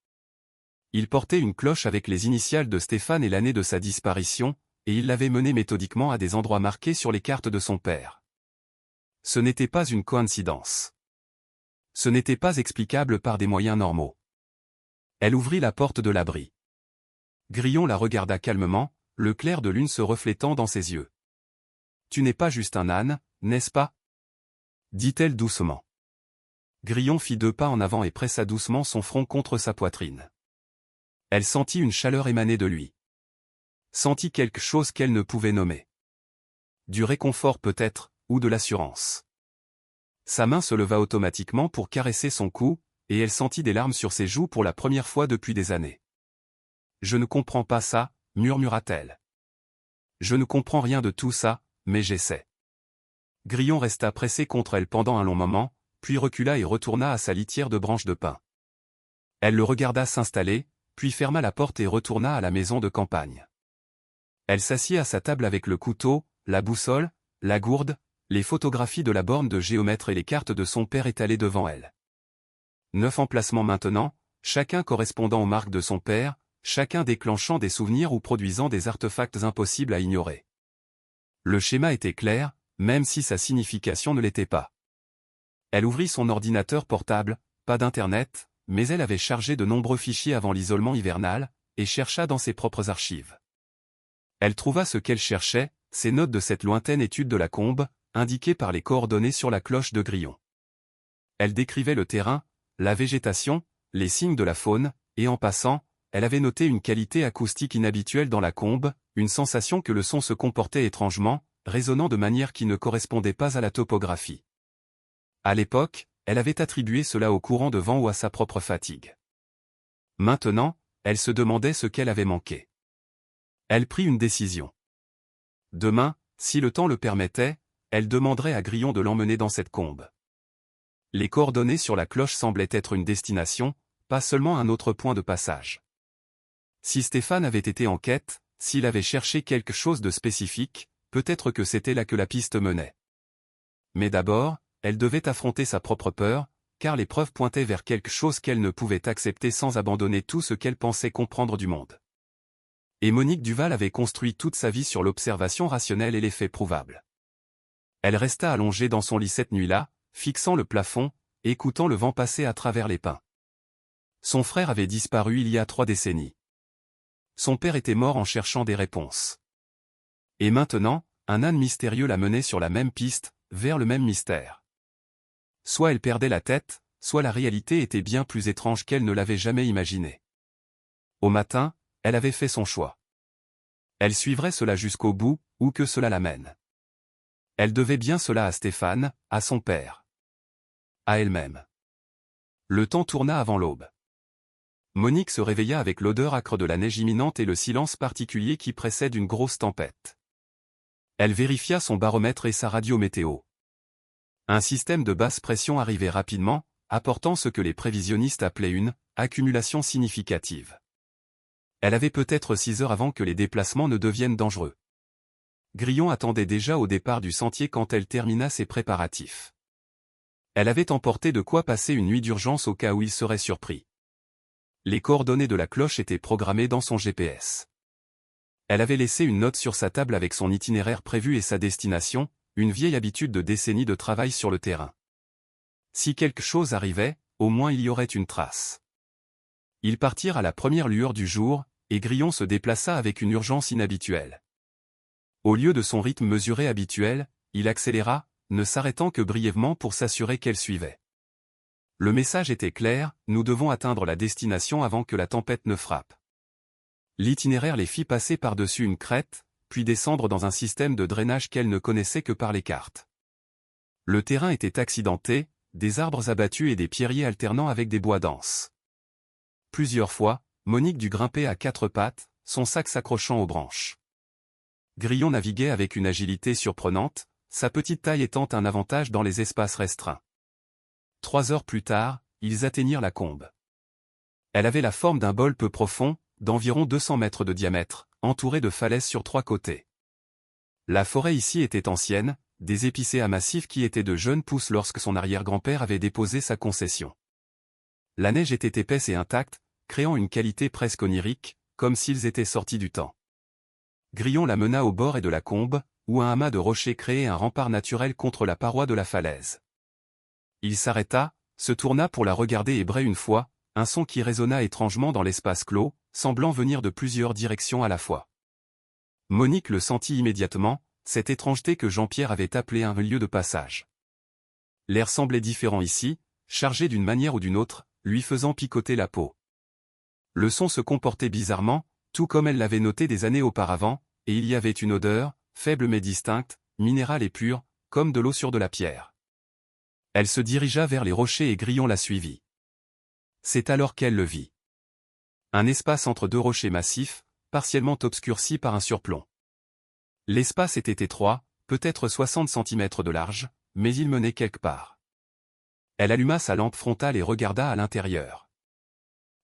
Il portait une cloche avec les initiales de Stéphane et l'année de sa disparition, et il l'avait mené méthodiquement à des endroits marqués sur les cartes de son père. Ce n'était pas une coïncidence. Ce n'était pas explicable par des moyens normaux. Elle ouvrit la porte de l'abri. Grillon la regarda calmement, le clair de lune se reflétant dans ses yeux. « Tu n'es pas juste un âne, n'est-ce pas » dit-elle doucement. Grillon fit 2 pas en avant et pressa doucement son front contre sa poitrine. Elle sentit une chaleur émaner de lui. Sentit quelque chose qu'elle ne pouvait nommer. Du réconfort peut-être, ou de l'assurance. Sa main se leva automatiquement pour caresser son cou, et elle sentit des larmes sur ses joues pour la première fois depuis des années. « Je ne comprends pas ça, » murmura-t-elle. « Je ne comprends rien de tout ça, mais j'essaie. » Grillon resta pressé contre elle pendant un long moment, puis recula et retourna à sa litière de branches de pin. Elle le regarda s'installer, puis ferma la porte et retourna à la maison de campagne. Elle s'assit à sa table avec le couteau, la boussole, la gourde, les photographies de la borne de géomètre et les cartes de son père étalées devant elle. 9 emplacements maintenant, chacun correspondant aux marques de son père, chacun déclenchant des souvenirs ou produisant des artefacts impossibles à ignorer. Le schéma était clair, même si sa signification ne l'était pas. Elle ouvrit son ordinateur portable, pas d'internet, mais elle avait chargé de nombreux fichiers avant l'isolement hivernal, et chercha dans ses propres archives. Elle trouva ce qu'elle cherchait, ces notes de cette lointaine étude de la combe, indiquées par les coordonnées sur la cloche de Grillon. Elle décrivait le terrain, la végétation, les signes de la faune, et en passant, elle avait noté une qualité acoustique inhabituelle dans la combe, une sensation que le son se comportait étrangement, résonnant de manière qui ne correspondait pas à la topographie. À l'époque, elle avait attribué cela au courant de vent ou à sa propre fatigue. Maintenant, elle se demandait ce qu'elle avait manqué. Elle prit une décision. Demain, si le temps le permettait, elle demanderait à Grillon de l'emmener dans cette combe. Les coordonnées sur la cloche semblaient être une destination, pas seulement un autre point de passage. Si Stéphane avait été en quête, s'il avait cherché quelque chose de spécifique, peut-être que c'était là que la piste menait. Mais d'abord, elle devait affronter sa propre peur, car les preuves pointaient vers quelque chose qu'elle ne pouvait accepter sans abandonner tout ce qu'elle pensait comprendre du monde. Et Monique Duval avait construit toute sa vie sur l'observation rationnelle et les faits prouvables. Elle resta allongée dans son lit cette nuit-là, fixant le plafond, écoutant le vent passer à travers les pins. Son frère avait disparu il y a 3 décennies. Son père était mort en cherchant des réponses. Et maintenant, un âne mystérieux la menait sur la même piste, vers le même mystère. Soit elle perdait la tête, soit la réalité était bien plus étrange qu'elle ne l'avait jamais imaginé. Au matin, elle avait fait son choix. Elle suivrait cela jusqu'au bout, où que cela l'amène. Elle devait bien cela à Stéphane, à son père. À elle-même. Le temps tourna avant l'aube. Monique se réveilla avec l'odeur âcre de la neige imminente et le silence particulier qui précède une grosse tempête. Elle vérifia son baromètre et sa radio météo. Un système de basse pression arrivait rapidement, apportant ce que les prévisionnistes appelaient une accumulation significative. Elle avait peut-être 6 heures avant que les déplacements ne deviennent dangereux. Grillon attendait déjà au départ du sentier quand elle termina ses préparatifs. Elle avait emporté de quoi passer une nuit d'urgence au cas où il serait surpris. Les coordonnées de la cloche étaient programmées dans son GPS. Elle avait laissé une note sur sa table avec son itinéraire prévu et sa destination, une vieille habitude de décennies de travail sur le terrain. Si quelque chose arrivait, au moins il y aurait une trace. Ils partirent à la première lueur du jour, et Grillon se déplaça avec une urgence inhabituelle. Au lieu de son rythme mesuré habituel, il accéléra, ne s'arrêtant que brièvement pour s'assurer qu'elle suivait. Le message était clair, nous devons atteindre la destination avant que la tempête ne frappe. L'itinéraire les fit passer par-dessus une crête, puis descendre dans un système de drainage qu'elle ne connaissait que par les cartes. Le terrain était accidenté, des arbres abattus et des pierriers alternant avec des bois denses. Plusieurs fois, Monique dut grimper à 4 pattes, son sac s'accrochant aux branches. Grillon naviguait avec une agilité surprenante, sa petite taille étant un avantage dans les espaces restreints. 3 heures plus tard, ils atteignirent la combe. Elle avait la forme d'un bol peu profond, d'environ 200 mètres de diamètre, entouré de falaises sur 3 côtés. La forêt ici était ancienne, des épicéas massifs qui étaient de jeunes pousses lorsque son arrière-grand-père avait déposé sa concession. La neige était épaisse et intacte, créant une qualité presque onirique, comme s'ils étaient sortis du temps. Grillon la mena au bord et de la combe, où un amas de rochers créait un rempart naturel contre la paroi de la falaise. Il s'arrêta, se tourna pour la regarder et brait une fois, un son qui résonna étrangement dans l'espace clos, semblant venir de plusieurs directions à la fois. Monique le sentit immédiatement, cette étrangeté que Jean-Pierre avait appelée un lieu de passage. L'air semblait différent ici, chargé d'une manière ou d'une autre, lui faisant picoter la peau. Le son se comportait bizarrement, tout comme elle l'avait noté des années auparavant, et il y avait une odeur, faible mais distincte, minérale et pure, comme de l'eau sur de la pierre. Elle se dirigea vers les rochers et Grillon la suivit. C'est alors qu'elle le vit. Un espace entre 2 rochers massifs, partiellement obscurci par un surplomb. L'espace était étroit, peut-être 60 cm de large, mais il menait quelque part. Elle alluma sa lampe frontale et regarda à l'intérieur.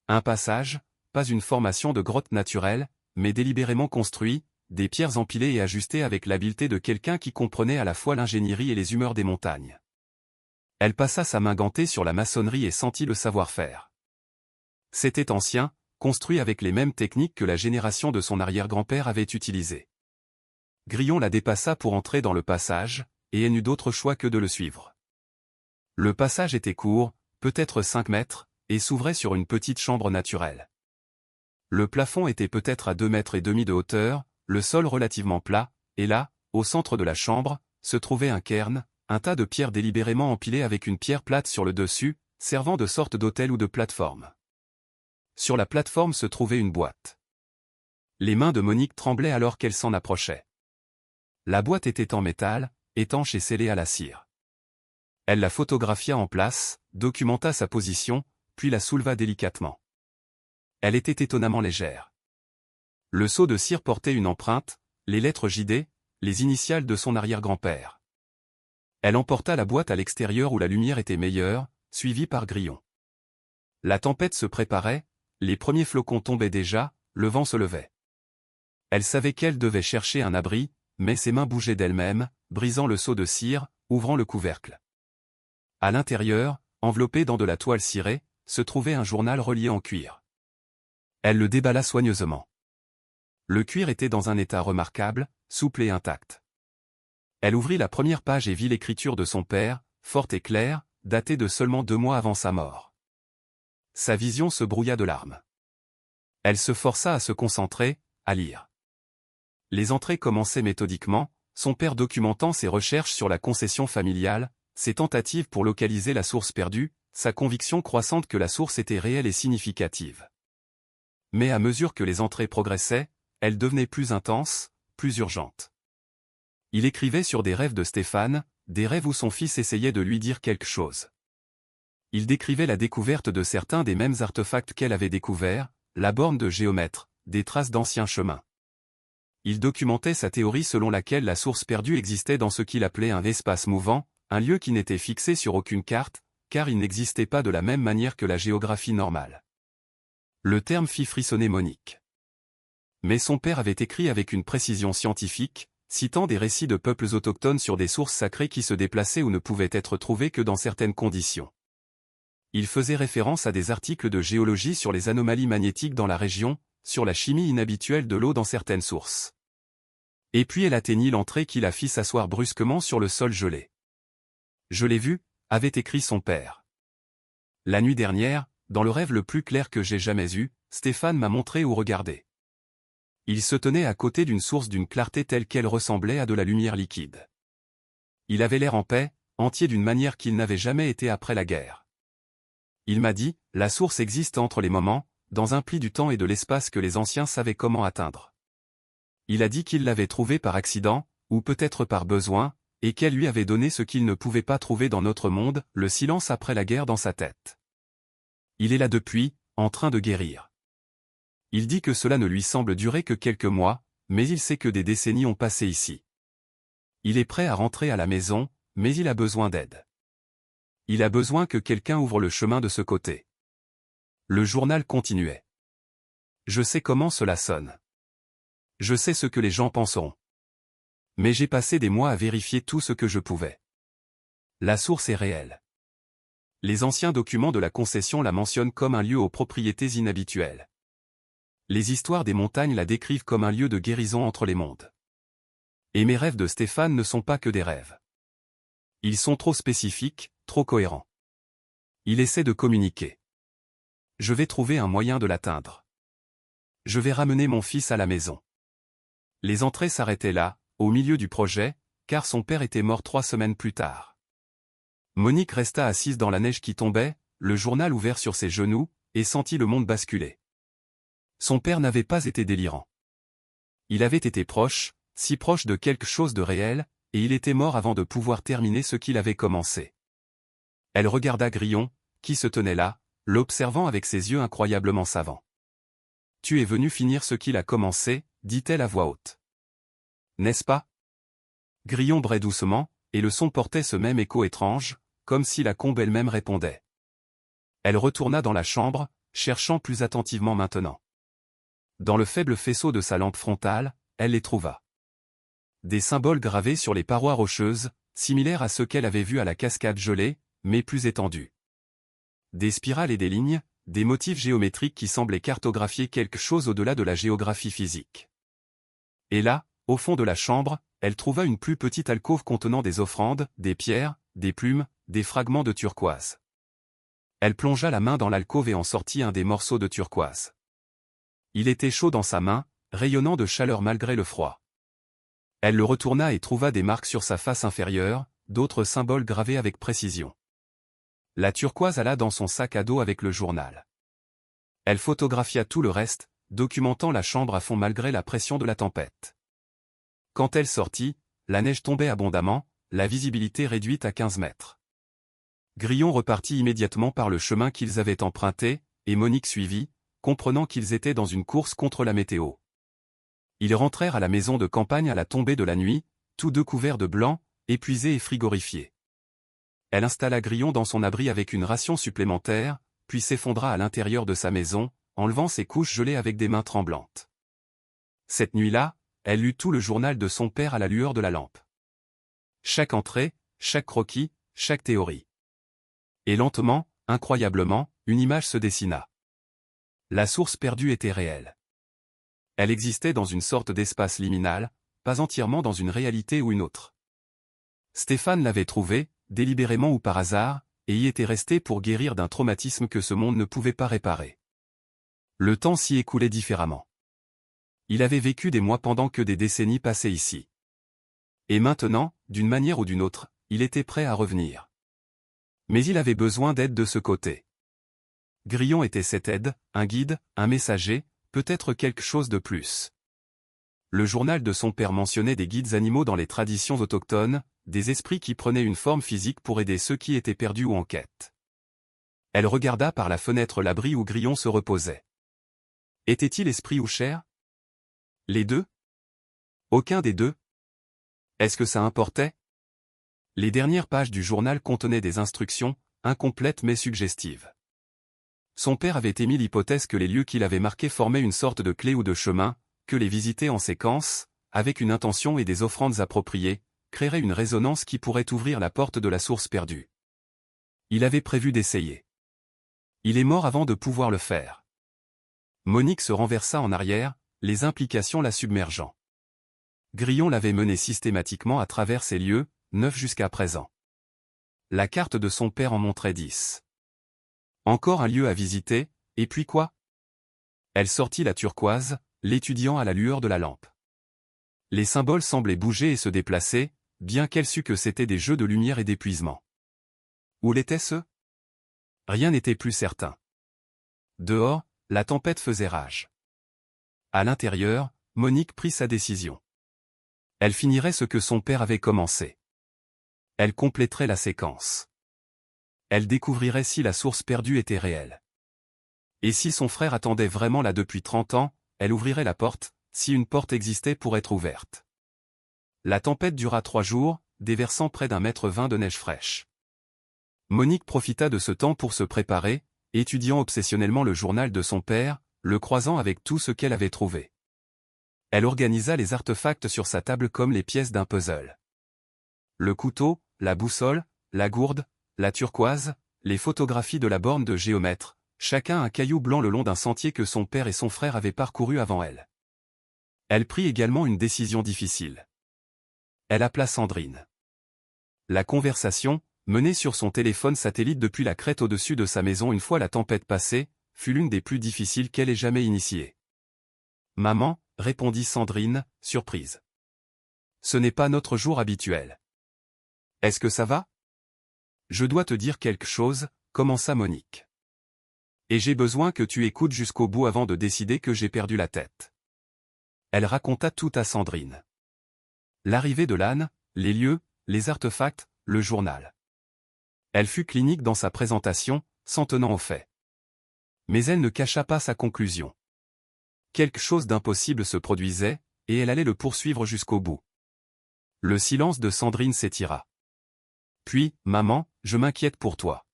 Un passage, pas une formation de grotte naturelle, mais délibérément construit, des pierres empilées et ajustées avec l'habileté de quelqu'un qui comprenait à la fois l'ingénierie et les humeurs des montagnes. Elle passa sa main gantée sur la maçonnerie et sentit le savoir-faire. C'était ancien, construit avec les mêmes techniques que la génération de son arrière-grand-père avait utilisées. Grillon la dépassa pour entrer dans le passage, et elle n'eut d'autre choix que de le suivre. Le passage était court, peut-être 5 mètres, et s'ouvrait sur une petite chambre naturelle. Le plafond était peut-être à 2,5 mètres de hauteur, le sol relativement plat, et là, au centre de la chambre, se trouvait un cairn, un tas de pierres délibérément empilées avec une pierre plate sur le dessus, servant de sorte d'autel ou de plateforme. Sur la plateforme se trouvait une boîte. Les mains de Monique tremblaient alors qu'elle s'en approchait. La boîte était en métal, étanche et scellée à la cire. Elle la photographia en place, documenta sa position, puis la souleva délicatement. Elle était étonnamment légère. Le seau de cire portait une empreinte, les lettres JD, les initiales de son arrière-grand-père. Elle emporta la boîte à l'extérieur où la lumière était meilleure, suivie par Grillon. La tempête se préparait, les premiers flocons tombaient déjà, le vent se levait. Elle savait qu'elle devait chercher un abri, mais ses mains bougeaient d'elles-mêmes, brisant le seau de cire, ouvrant le couvercle. À l'intérieur, enveloppé dans de la toile cirée, se trouvait un journal relié en cuir. Elle le déballa soigneusement. Le cuir était dans un état remarquable, souple et intact. Elle ouvrit la première page et vit l'écriture de son père, forte et claire, datée de seulement 2 mois avant sa mort. Sa vision se brouilla de larmes. Elle se força à se concentrer, à lire. Les entrées commençaient méthodiquement, son père documentant ses recherches sur la concession familiale, ses tentatives pour localiser la source perdue, sa conviction croissante que la source était réelle et significative. Mais à mesure que les entrées progressaient, elles devenaient plus intenses, plus urgentes. Il écrivait sur des rêves de Stéphane, des rêves où son fils essayait de lui dire quelque chose. Il décrivait la découverte de certains des mêmes artefacts qu'elle avait découverts, la borne de géomètre, des traces d'anciens chemins. Il documentait sa théorie selon laquelle la source perdue existait dans ce qu'il appelait un espace mouvant, un lieu qui n'était fixé sur aucune carte, car il n'existait pas de la même manière que la géographie normale. Le terme fit frissonner Monique. Mais son père avait écrit avec une précision scientifique, citant des récits de peuples autochtones sur des sources sacrées qui se déplaçaient ou ne pouvaient être trouvées que dans certaines conditions. Il faisait référence à des articles de géologie sur les anomalies magnétiques dans la région, sur la chimie inhabituelle de l'eau dans certaines sources. Et puis elle atteignit l'entrée qui la fit s'asseoir brusquement sur le sol gelé. « Je l'ai vu », avait écrit son père. « La nuit dernière, dans le rêve le plus clair que j'ai jamais eu, Stéphane m'a montré où regarder. Il se tenait à côté d'une source d'une clarté telle qu'elle ressemblait à de la lumière liquide. Il avait l'air en paix, entier d'une manière qu'il n'avait jamais été après la guerre. Il m'a dit, la source existe entre les moments, dans un pli du temps et de l'espace que les anciens savaient comment atteindre. Il a dit qu'il l'avait trouvée par accident, ou peut-être par besoin, et qu'elle lui avait donné ce qu'il ne pouvait pas trouver dans notre monde, le silence après la guerre dans sa tête. Il est là depuis, en train de guérir. Il dit que cela ne lui semble durer que quelques mois, mais il sait que des décennies ont passé ici. Il est prêt à rentrer à la maison, mais il a besoin d'aide. Il a besoin que quelqu'un ouvre le chemin de ce côté. Le journal continuait. Je sais comment cela sonne. Je sais ce que les gens penseront. Mais j'ai passé des mois à vérifier tout ce que je pouvais. La source est réelle. Les anciens documents de la concession la mentionnent comme un lieu aux propriétés inhabituelles. Les histoires des montagnes la décrivent comme un lieu de guérison entre les mondes. Et mes rêves de Stéphane ne sont pas que des rêves. Ils sont trop spécifiques, trop cohérents. Il essaie de communiquer. Je vais trouver un moyen de l'atteindre. Je vais ramener mon fils à la maison. Les entrées s'arrêtaient là, au milieu du projet, car son père était mort 3 semaines plus tard. Monique resta assise dans la neige qui tombait, le journal ouvert sur ses genoux, et sentit le monde basculer. Son père n'avait pas été délirant. Il avait été proche, si proche de quelque chose de réel, et il était mort avant de pouvoir terminer ce qu'il avait commencé. Elle regarda Grillon, qui se tenait là, l'observant avec ses yeux incroyablement savants. « Tu es venu finir ce qu'il a commencé », dit-elle à voix haute. « N'est-ce pas ?» Grillon brait doucement, et le son portait ce même écho étrange, comme si la combe elle-même répondait. Elle retourna dans la chambre, cherchant plus attentivement maintenant. Dans le faible faisceau de sa lampe frontale, elle les trouva. Des symboles gravés sur les parois rocheuses, similaires à ceux qu'elle avait vus à la cascade gelée, mais plus étendus. Des spirales et des lignes, des motifs géométriques qui semblaient cartographier quelque chose au-delà de la géographie physique. Et là, au fond de la chambre, elle trouva une plus petite alcôve contenant des offrandes, des pierres, des plumes, des fragments de turquoise. Elle plongea la main dans l'alcôve et en sortit un des morceaux de turquoise. Il était chaud dans sa main, rayonnant de chaleur malgré le froid. Elle le retourna et trouva des marques sur sa face inférieure, d'autres symboles gravés avec précision. La turquoise alla dans son sac à dos avec le journal. Elle photographia tout le reste, documentant la chambre à fond malgré la pression de la tempête. Quand elle sortit, la neige tombait abondamment, la visibilité réduite à 15 mètres. Grillon repartit immédiatement par le chemin qu'ils avaient emprunté, et Monique suivit, comprenant qu'ils étaient dans une course contre la météo. Ils rentrèrent à la maison de campagne à la tombée de la nuit, tous deux couverts de blanc, épuisés et frigorifiés. Elle installa Grillon dans son abri avec une ration supplémentaire, puis s'effondra à l'intérieur de sa maison, enlevant ses couches gelées avec des mains tremblantes. Cette nuit-là, elle lut tout le journal de son père à la lueur de la lampe. Chaque entrée, chaque croquis, chaque théorie. Et lentement, incroyablement, une image se dessina. La source perdue était réelle. Elle existait dans une sorte d'espace liminal, pas entièrement dans une réalité ou une autre. Stéphane l'avait trouvée, délibérément ou par hasard, et y était resté pour guérir d'un traumatisme que ce monde ne pouvait pas réparer. Le temps s'y écoulait différemment. Il avait vécu des mois pendant que des décennies passaient ici. Et maintenant, d'une manière ou d'une autre, il était prêt à revenir. Mais il avait besoin d'aide de ce côté. Grillon était cette aide, un guide, un messager, peut-être quelque chose de plus. Le journal de son père mentionnait des guides animaux dans les traditions autochtones, des esprits qui prenaient une forme physique pour aider ceux qui étaient perdus ou en quête. Elle regarda par la fenêtre l'abri où Grillon se reposait. Était-il esprit ou chair? Les deux? Aucun des deux? Est-ce que ça importait? Les dernières pages du journal contenaient des instructions, incomplètes mais suggestives. Son père avait émis l'hypothèse que les lieux qu'il avait marqués formaient une sorte de clé ou de chemin, que les visiter en séquence, avec une intention et des offrandes appropriées, créerait une résonance qui pourrait ouvrir la porte de la source perdue. Il avait prévu d'essayer. Il est mort avant de pouvoir le faire. Monique se renversa en arrière, les implications la submergeant. Grillon l'avait mené systématiquement à travers ces lieux, 9 jusqu'à présent. La carte de son père en montrait 10. Encore un lieu à visiter, et puis quoi? Elle sortit la turquoise, l'étudiant à la lueur de la lampe. Les symboles semblaient bouger et se déplacer, bien qu'elle sût que c'étaient des jeux de lumière et d'épuisement. Où l'étaient-ce? Rien n'était plus certain. Dehors, la tempête faisait rage. À l'intérieur, Monique prit sa décision. Elle finirait ce que son père avait commencé. Elle compléterait la séquence. Elle découvrirait si la source perdue était réelle. Et si son frère attendait vraiment là depuis 30 ans, elle ouvrirait la porte, si une porte existait pour être ouverte. La tempête dura 3 jours, déversant près d'1,20 m de neige fraîche. Monique profita de ce temps pour se préparer, étudiant obsessionnellement le journal de son père, le croisant avec tout ce qu'elle avait trouvé. Elle organisa les artefacts sur sa table comme les pièces d'un puzzle. Le couteau, la boussole, la gourde, la turquoise, les photographies de la borne de géomètre, chacun un caillou blanc le long d'un sentier que son père et son frère avaient parcouru avant elle. Elle prit également une décision difficile. Elle appela Sandrine. La conversation, menée sur son téléphone satellite depuis la crête au-dessus de sa maison une fois la tempête passée, fut l'une des plus difficiles qu'elle ait jamais initiées. « Maman », répondit Sandrine, surprise. « Ce n'est pas notre jour habituel. »« Est-ce que ça va ? » ?»« Je dois te dire quelque chose, » commença Monique. « Et j'ai besoin que tu écoutes jusqu'au bout avant de décider que j'ai perdu la tête. » Elle raconta tout à Sandrine. L'arrivée de l'âne, les lieux, les artefacts, le journal. Elle fut clinique dans sa présentation, s'en tenant aux faits. Mais elle ne cacha pas sa conclusion. Quelque chose d'impossible se produisait, et elle allait le poursuivre jusqu'au bout. Le silence de Sandrine s'étira. Puis, « Maman, je m'inquiète pour toi.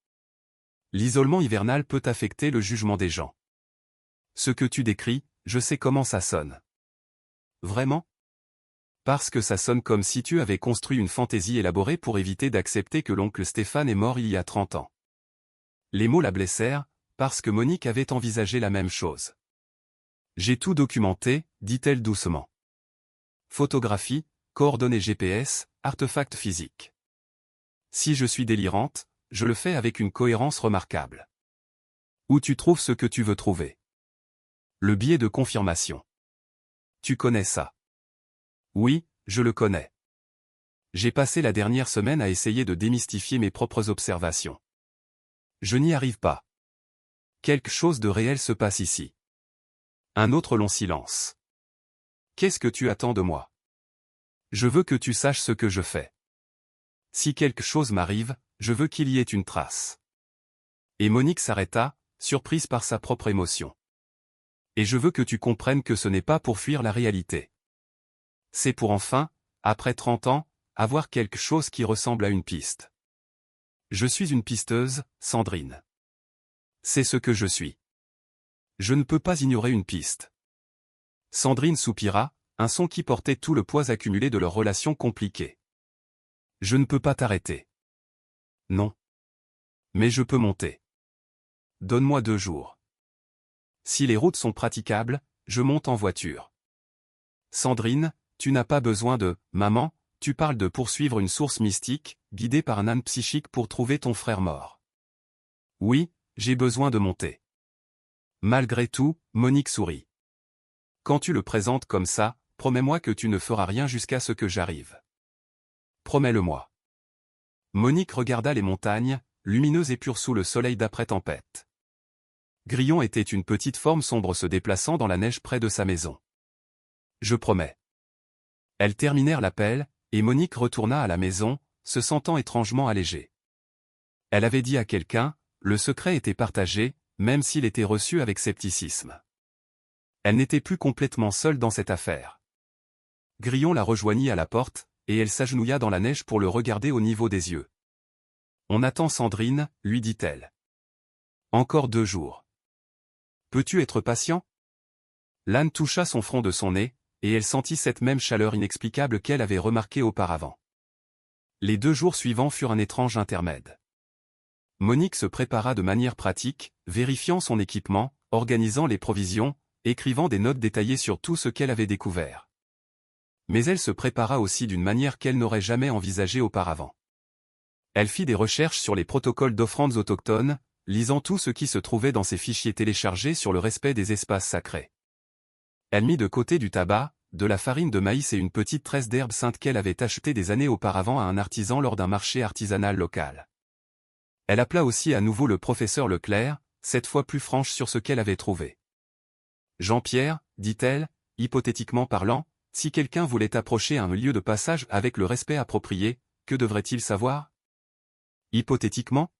L'isolement hivernal peut affecter le jugement des gens. Ce que tu décris, je sais comment ça sonne. » Vraiment? Parce que ça sonne comme si tu avais construit une fantaisie élaborée pour éviter d'accepter que l'oncle Stéphane est mort il y a 30 ans. Les mots la blessèrent, parce que Monique avait envisagé la même chose. J'ai tout documenté, dit-elle doucement. Photographie, coordonnées GPS, artefacts physiques. Si je suis délirante, je le fais avec une cohérence remarquable. Où tu trouves ce que tu veux trouver. Le biais de confirmation. Tu connais ça. Oui, je le connais. J'ai passé la dernière semaine à essayer de démystifier mes propres observations. Je n'y arrive pas. Quelque chose de réel se passe ici. Un autre long silence. Qu'est-ce que tu attends de moi? Je veux que tu saches ce que je fais. Si quelque chose m'arrive, je veux qu'il y ait une trace. Et Monique s'arrêta, surprise par sa propre émotion. Et je veux que tu comprennes que ce n'est pas pour fuir la réalité. C'est pour enfin, après 30 ans, avoir quelque chose qui ressemble à une piste. Je suis une pisteuse, Sandrine. C'est ce que je suis. Je ne peux pas ignorer une piste. Sandrine soupira, un son qui portait tout le poids accumulé de leur relation compliquée. Je ne peux pas t'arrêter. Non. Mais je peux monter. Donne-moi 2 jours. Si les routes sont praticables, je monte en voiture. Sandrine, tu n'as pas besoin de « maman », tu parles de poursuivre une source mystique, guidée par un âne psychique pour trouver ton frère mort. Oui, j'ai besoin de monter. Malgré tout, Monique sourit. Quand tu le présentes comme ça, promets-moi que tu ne feras rien jusqu'à ce que j'arrive. Promets-le-moi. Monique regarda les montagnes, lumineuses et pures sous le soleil d'après-tempête. Grillon était une petite forme sombre se déplaçant dans la neige près de sa maison. Je promets. Elles terminèrent l'appel, et Monique retourna à la maison, se sentant étrangement allégée. Elle avait dit à quelqu'un, le secret était partagé, même s'il était reçu avec scepticisme. Elle n'était plus complètement seule dans cette affaire. Grillon la rejoignit à la porte, et elle s'agenouilla dans la neige pour le regarder au niveau des yeux. On attend Sandrine, lui dit-elle. Encore 2 jours. Peux-tu être patient? L'âne toucha son front de son nez, et elle sentit cette même chaleur inexplicable qu'elle avait remarquée auparavant. Les 2 jours suivants furent un étrange intermède. Monique se prépara de manière pratique, vérifiant son équipement, organisant les provisions, écrivant des notes détaillées sur tout ce qu'elle avait découvert. Mais elle se prépara aussi d'une manière qu'elle n'aurait jamais envisagée auparavant. Elle fit des recherches sur les protocoles d'offrandes autochtones, lisant tout ce qui se trouvait dans ses fichiers téléchargés sur le respect des espaces sacrés. Elle mit de côté du tabac, de la farine de maïs et une petite tresse d'herbes saintes qu'elle avait achetée des années auparavant à un artisan lors d'un marché artisanal local. Elle appela aussi à nouveau le professeur Leclerc, cette fois plus franche sur ce qu'elle avait trouvé. « Jean-Pierre, dit-elle, hypothétiquement parlant, si quelqu'un voulait approcher un lieu de passage avec le respect approprié, que devrait-il savoir? » Hypothétiquement?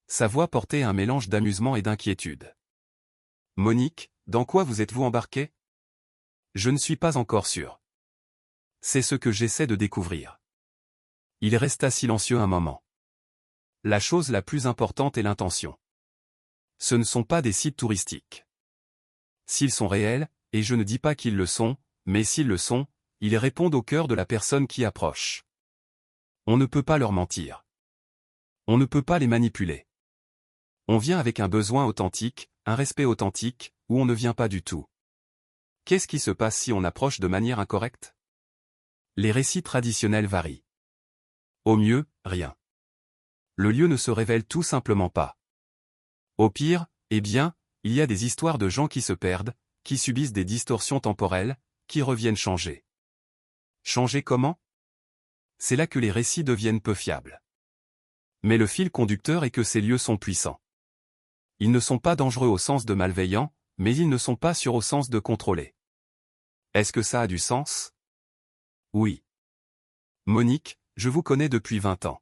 Sa voix portait un mélange d'amusement et d'inquiétude. « Monique, dans quoi vous êtes-vous embarquée? Je ne suis pas encore sûr. C'est ce que j'essaie de découvrir. » Il resta silencieux un moment. La chose la plus importante est l'intention. Ce ne sont pas des sites touristiques. S'ils sont réels, et je ne dis pas qu'ils le sont, mais s'ils le sont, ils répondent au cœur de la personne qui approche. On ne peut pas leur mentir. On ne peut pas les manipuler. On vient avec un besoin authentique, un respect authentique, ou on ne vient pas du tout. Qu'est-ce qui se passe si on approche de manière incorrecte? Les récits traditionnels varient. Au mieux, rien. Le lieu ne se révèle tout simplement pas. Au pire, eh bien, il y a des histoires de gens qui se perdent, qui subissent des distorsions temporelles, qui reviennent changer. Changer comment? C'est là que les récits deviennent peu fiables. Mais le fil conducteur est que ces lieux sont puissants. Ils ne sont pas dangereux au sens de malveillants, mais ils ne sont pas sûrs au sens de contrôlés. Est-ce que ça a du sens? Oui. Monique, je vous connais depuis 20 ans.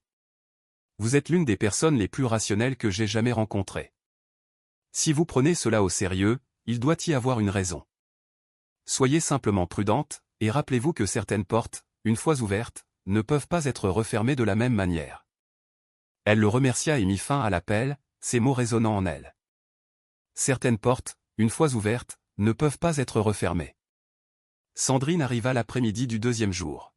Vous êtes l'une des personnes les plus rationnelles que j'ai jamais rencontrées. Si vous prenez cela au sérieux, il doit y avoir une raison. Soyez simplement prudente, et rappelez-vous que certaines portes, une fois ouvertes, ne peuvent pas être refermées de la même manière. Elle le remercia et mit fin à l'appel, ces mots résonnant en elle. Certaines portes, une fois ouvertes, ne peuvent pas être refermées. Sandrine arriva l'après-midi du 2e jour.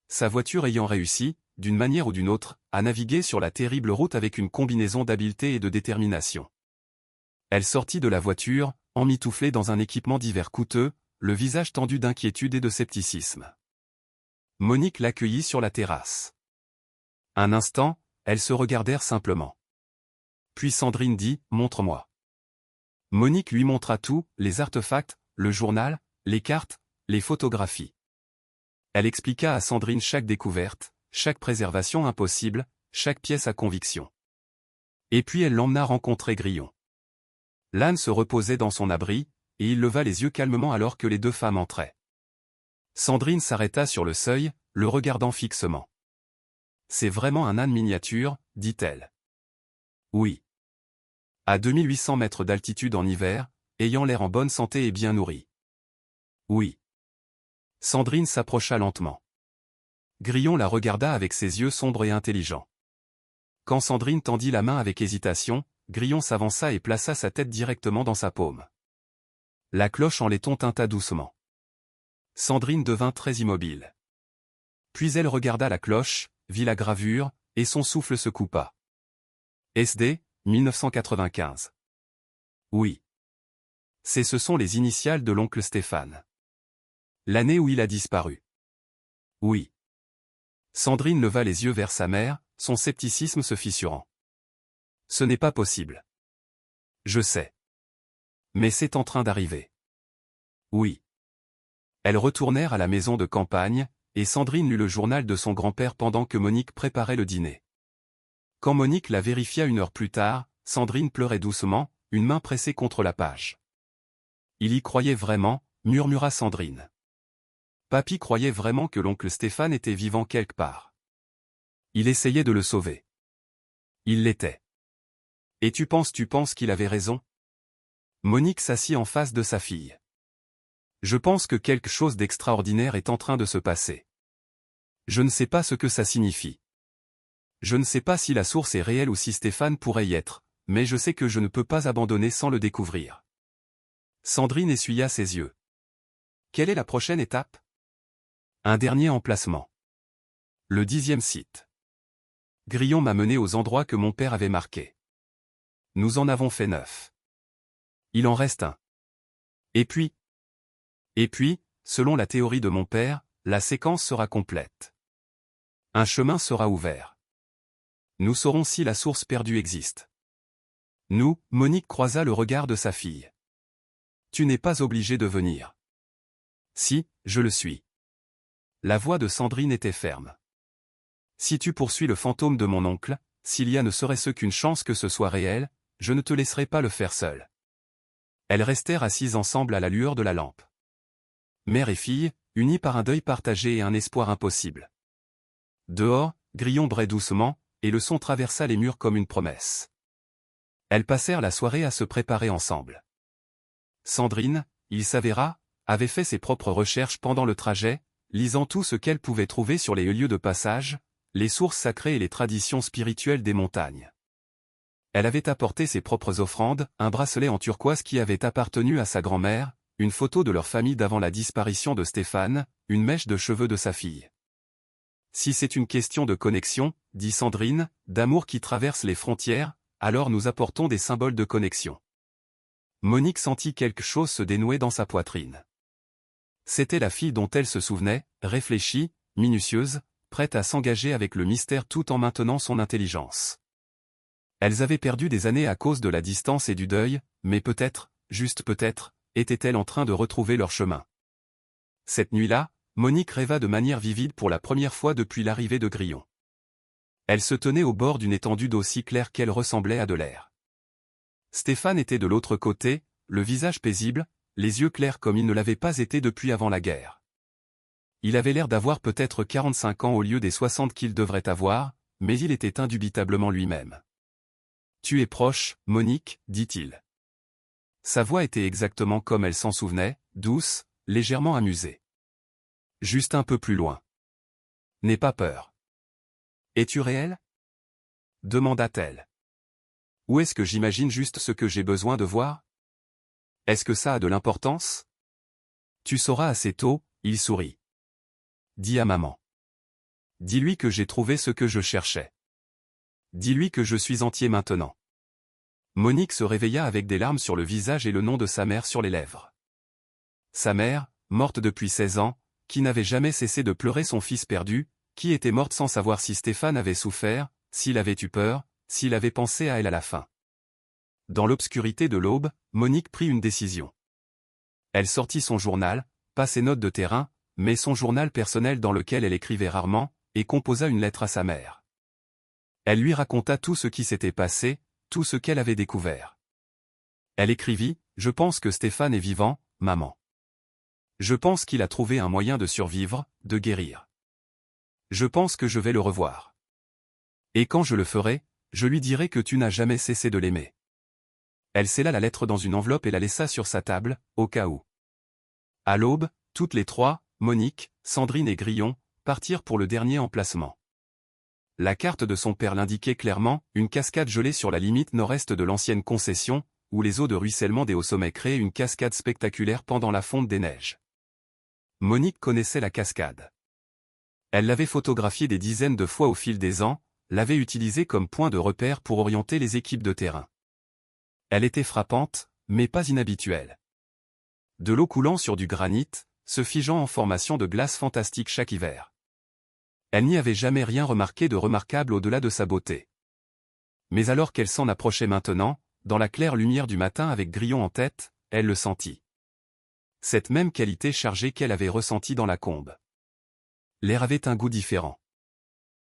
Sa voiture ayant réussi, d'une manière ou d'une autre, à naviguer sur la terrible route avec une combinaison d'habileté et de détermination. Elle sortit de la voiture, emmitouflée dans un équipement d'hiver coûteux, le visage tendu d'inquiétude et de scepticisme. Monique l'accueillit sur la terrasse. Un instant, elles se regardèrent simplement. Puis Sandrine dit « Montre-moi ». Monique lui montra tout, les artefacts, le journal, les cartes, les photographies. Elle expliqua à Sandrine chaque découverte, chaque préservation impossible, chaque pièce à conviction. Et puis elle l'emmena rencontrer Grillon. L'âne se reposait dans son abri, et il leva les yeux calmement alors que les 2 femmes entraient. Sandrine s'arrêta sur le seuil, le regardant fixement. « C'est vraiment un âne miniature, dit-elle. »« Oui. À 2800 mètres d'altitude en hiver, ayant l'air en bonne santé et bien nourri. »« Oui. » Sandrine s'approcha lentement. Grillon la regarda avec ses yeux sombres et intelligents. Quand Sandrine tendit la main avec hésitation, Grillon s'avança et plaça sa tête directement dans sa paume. La cloche en laiton tinta doucement. Sandrine devint très immobile. Puis elle regarda la cloche, vit la gravure, et son souffle se coupa. SD, 1995. Oui. Ce sont les initiales de l'oncle Stéphane. L'année où il a disparu. Oui. Sandrine leva les yeux vers sa mère, son scepticisme se fissurant. Ce n'est pas possible. Je sais. Mais c'est en train d'arriver. Oui. Elles retournèrent à la maison de campagne, et Sandrine lut le journal de son grand-père pendant que Monique préparait le dîner. Quand Monique la vérifia 1 heure plus tard, Sandrine pleurait doucement, une main pressée contre la page. Il y croyait vraiment, murmura Sandrine. Papy croyait vraiment que l'oncle Stéphane était vivant quelque part. Il essayait de le sauver. Il l'était. Et tu penses qu'il avait raison? Monique s'assit en face de sa fille. Je pense que quelque chose d'extraordinaire est en train de se passer. Je ne sais pas ce que ça signifie. Je ne sais pas si la source est réelle ou si Stéphane pourrait y être, mais je sais que je ne peux pas abandonner sans le découvrir. Sandrine essuya ses yeux. Quelle est la prochaine étape? Un dernier emplacement. Le 10e site. Grillon m'a mené aux endroits que mon père avait marqués. Nous en avons fait 9. Il en reste un. Et puis, selon la théorie de mon père, la séquence sera complète. Un chemin sera ouvert. Nous saurons si la source perdue existe. Monique croisa le regard de sa fille. Tu n'es pas obligé de venir. Si, je le suis. La voix de Sandrine était ferme. Si tu poursuis le fantôme de mon oncle, s'il y a ne serait-ce qu'une chance que ce soit réel, je ne te laisserai pas le faire seul. Elles restèrent assises ensemble à la lueur de la lampe. Mère et fille, unies par un deuil partagé et un espoir impossible. Dehors, Grillon brait doucement, et le son traversa les murs comme une promesse. Elles passèrent la soirée à se préparer ensemble. Sandrine, il s'avéra, avait fait ses propres recherches pendant le trajet, lisant tout ce qu'elle pouvait trouver sur les lieux de passage, les sources sacrées et les traditions spirituelles des montagnes. Elle avait apporté ses propres offrandes, un bracelet en turquoise qui avait appartenu à sa grand-mère, une photo de leur famille d'avant la disparition de Stéphane, une mèche de cheveux de sa fille. Si c'est une question de connexion, dit Sandrine, d'amour qui traverse les frontières, alors nous apportons des symboles de connexion. Monique sentit quelque chose se dénouer dans sa poitrine. C'était la fille dont elle se souvenait, réfléchie, minutieuse, prête à s'engager avec le mystère tout en maintenant son intelligence. Elles avaient perdu des années à cause de la distance et du deuil, mais peut-être, juste peut-être, étaient-elles en train de retrouver leur chemin. Cette nuit-là, Monique rêva de manière vivide pour la première fois depuis l'arrivée de Grillon. Elle se tenait au bord d'une étendue d'eau si claire qu'elle ressemblait à de l'air. Stéphane était de l'autre côté, le visage paisible, les yeux clairs comme il ne l'avait pas été depuis avant la guerre. Il avait l'air d'avoir peut-être 45 ans au lieu des 60 qu'il devrait avoir, mais il était indubitablement lui-même. « Tu es proche, Monique, dit-il. » Sa voix était exactement comme elle s'en souvenait, douce, légèrement amusée. « Juste un peu plus loin. N'aie pas peur. »« Es-tu réel ?» demanda-t-elle. « Ou est-ce que j'imagine juste ce que j'ai besoin de voir? Est-ce que ça a de l'importance? » Tu sauras assez tôt, il sourit. Dis à maman. Dis-lui que j'ai trouvé ce que je cherchais. Dis-lui que je suis entier maintenant. Monique se réveilla avec des larmes sur le visage et le nom de sa mère sur les lèvres. Sa mère, morte depuis 16 ans, qui n'avait jamais cessé de pleurer son fils perdu, qui était morte sans savoir si Stéphane avait souffert, s'il avait eu peur, s'il avait pensé à elle à la fin. Dans l'obscurité de l'aube, Monique prit une décision. Elle sortit son journal, pas ses notes de terrain, mais son journal personnel dans lequel elle écrivait rarement, et composa une lettre à sa mère. Elle lui raconta tout ce qui s'était passé, tout ce qu'elle avait découvert. Elle écrivit « Je pense que Stéphane est vivant, maman. Je pense qu'il a trouvé un moyen de survivre, de guérir. Je pense que je vais le revoir. Et quand je le ferai, je lui dirai que tu n'as jamais cessé de l'aimer. » Elle scella la lettre dans une enveloppe et la laissa sur sa table, au cas où. À l'aube, toutes les trois, Monique, Sandrine et Grillon, partirent pour le dernier emplacement. La carte de son père l'indiquait clairement, une cascade gelée sur la limite nord-est de l'ancienne concession, où les eaux de ruissellement des hauts sommets créaient une cascade spectaculaire pendant la fonte des neiges. Monique connaissait la cascade. Elle l'avait photographiée des dizaines de fois au fil des ans, l'avait utilisée comme point de repère pour orienter les équipes de terrain. Elle était frappante, mais pas inhabituelle. De l'eau coulant sur du granit, se figeant en formation de glace fantastique chaque hiver. Elle n'y avait jamais rien remarqué de remarquable au-delà de sa beauté. Mais alors qu'elle s'en approchait maintenant, dans la claire lumière du matin avec Grillon en tête, elle le sentit. Cette même qualité chargée qu'elle avait ressentie dans la combe. L'air avait un goût différent.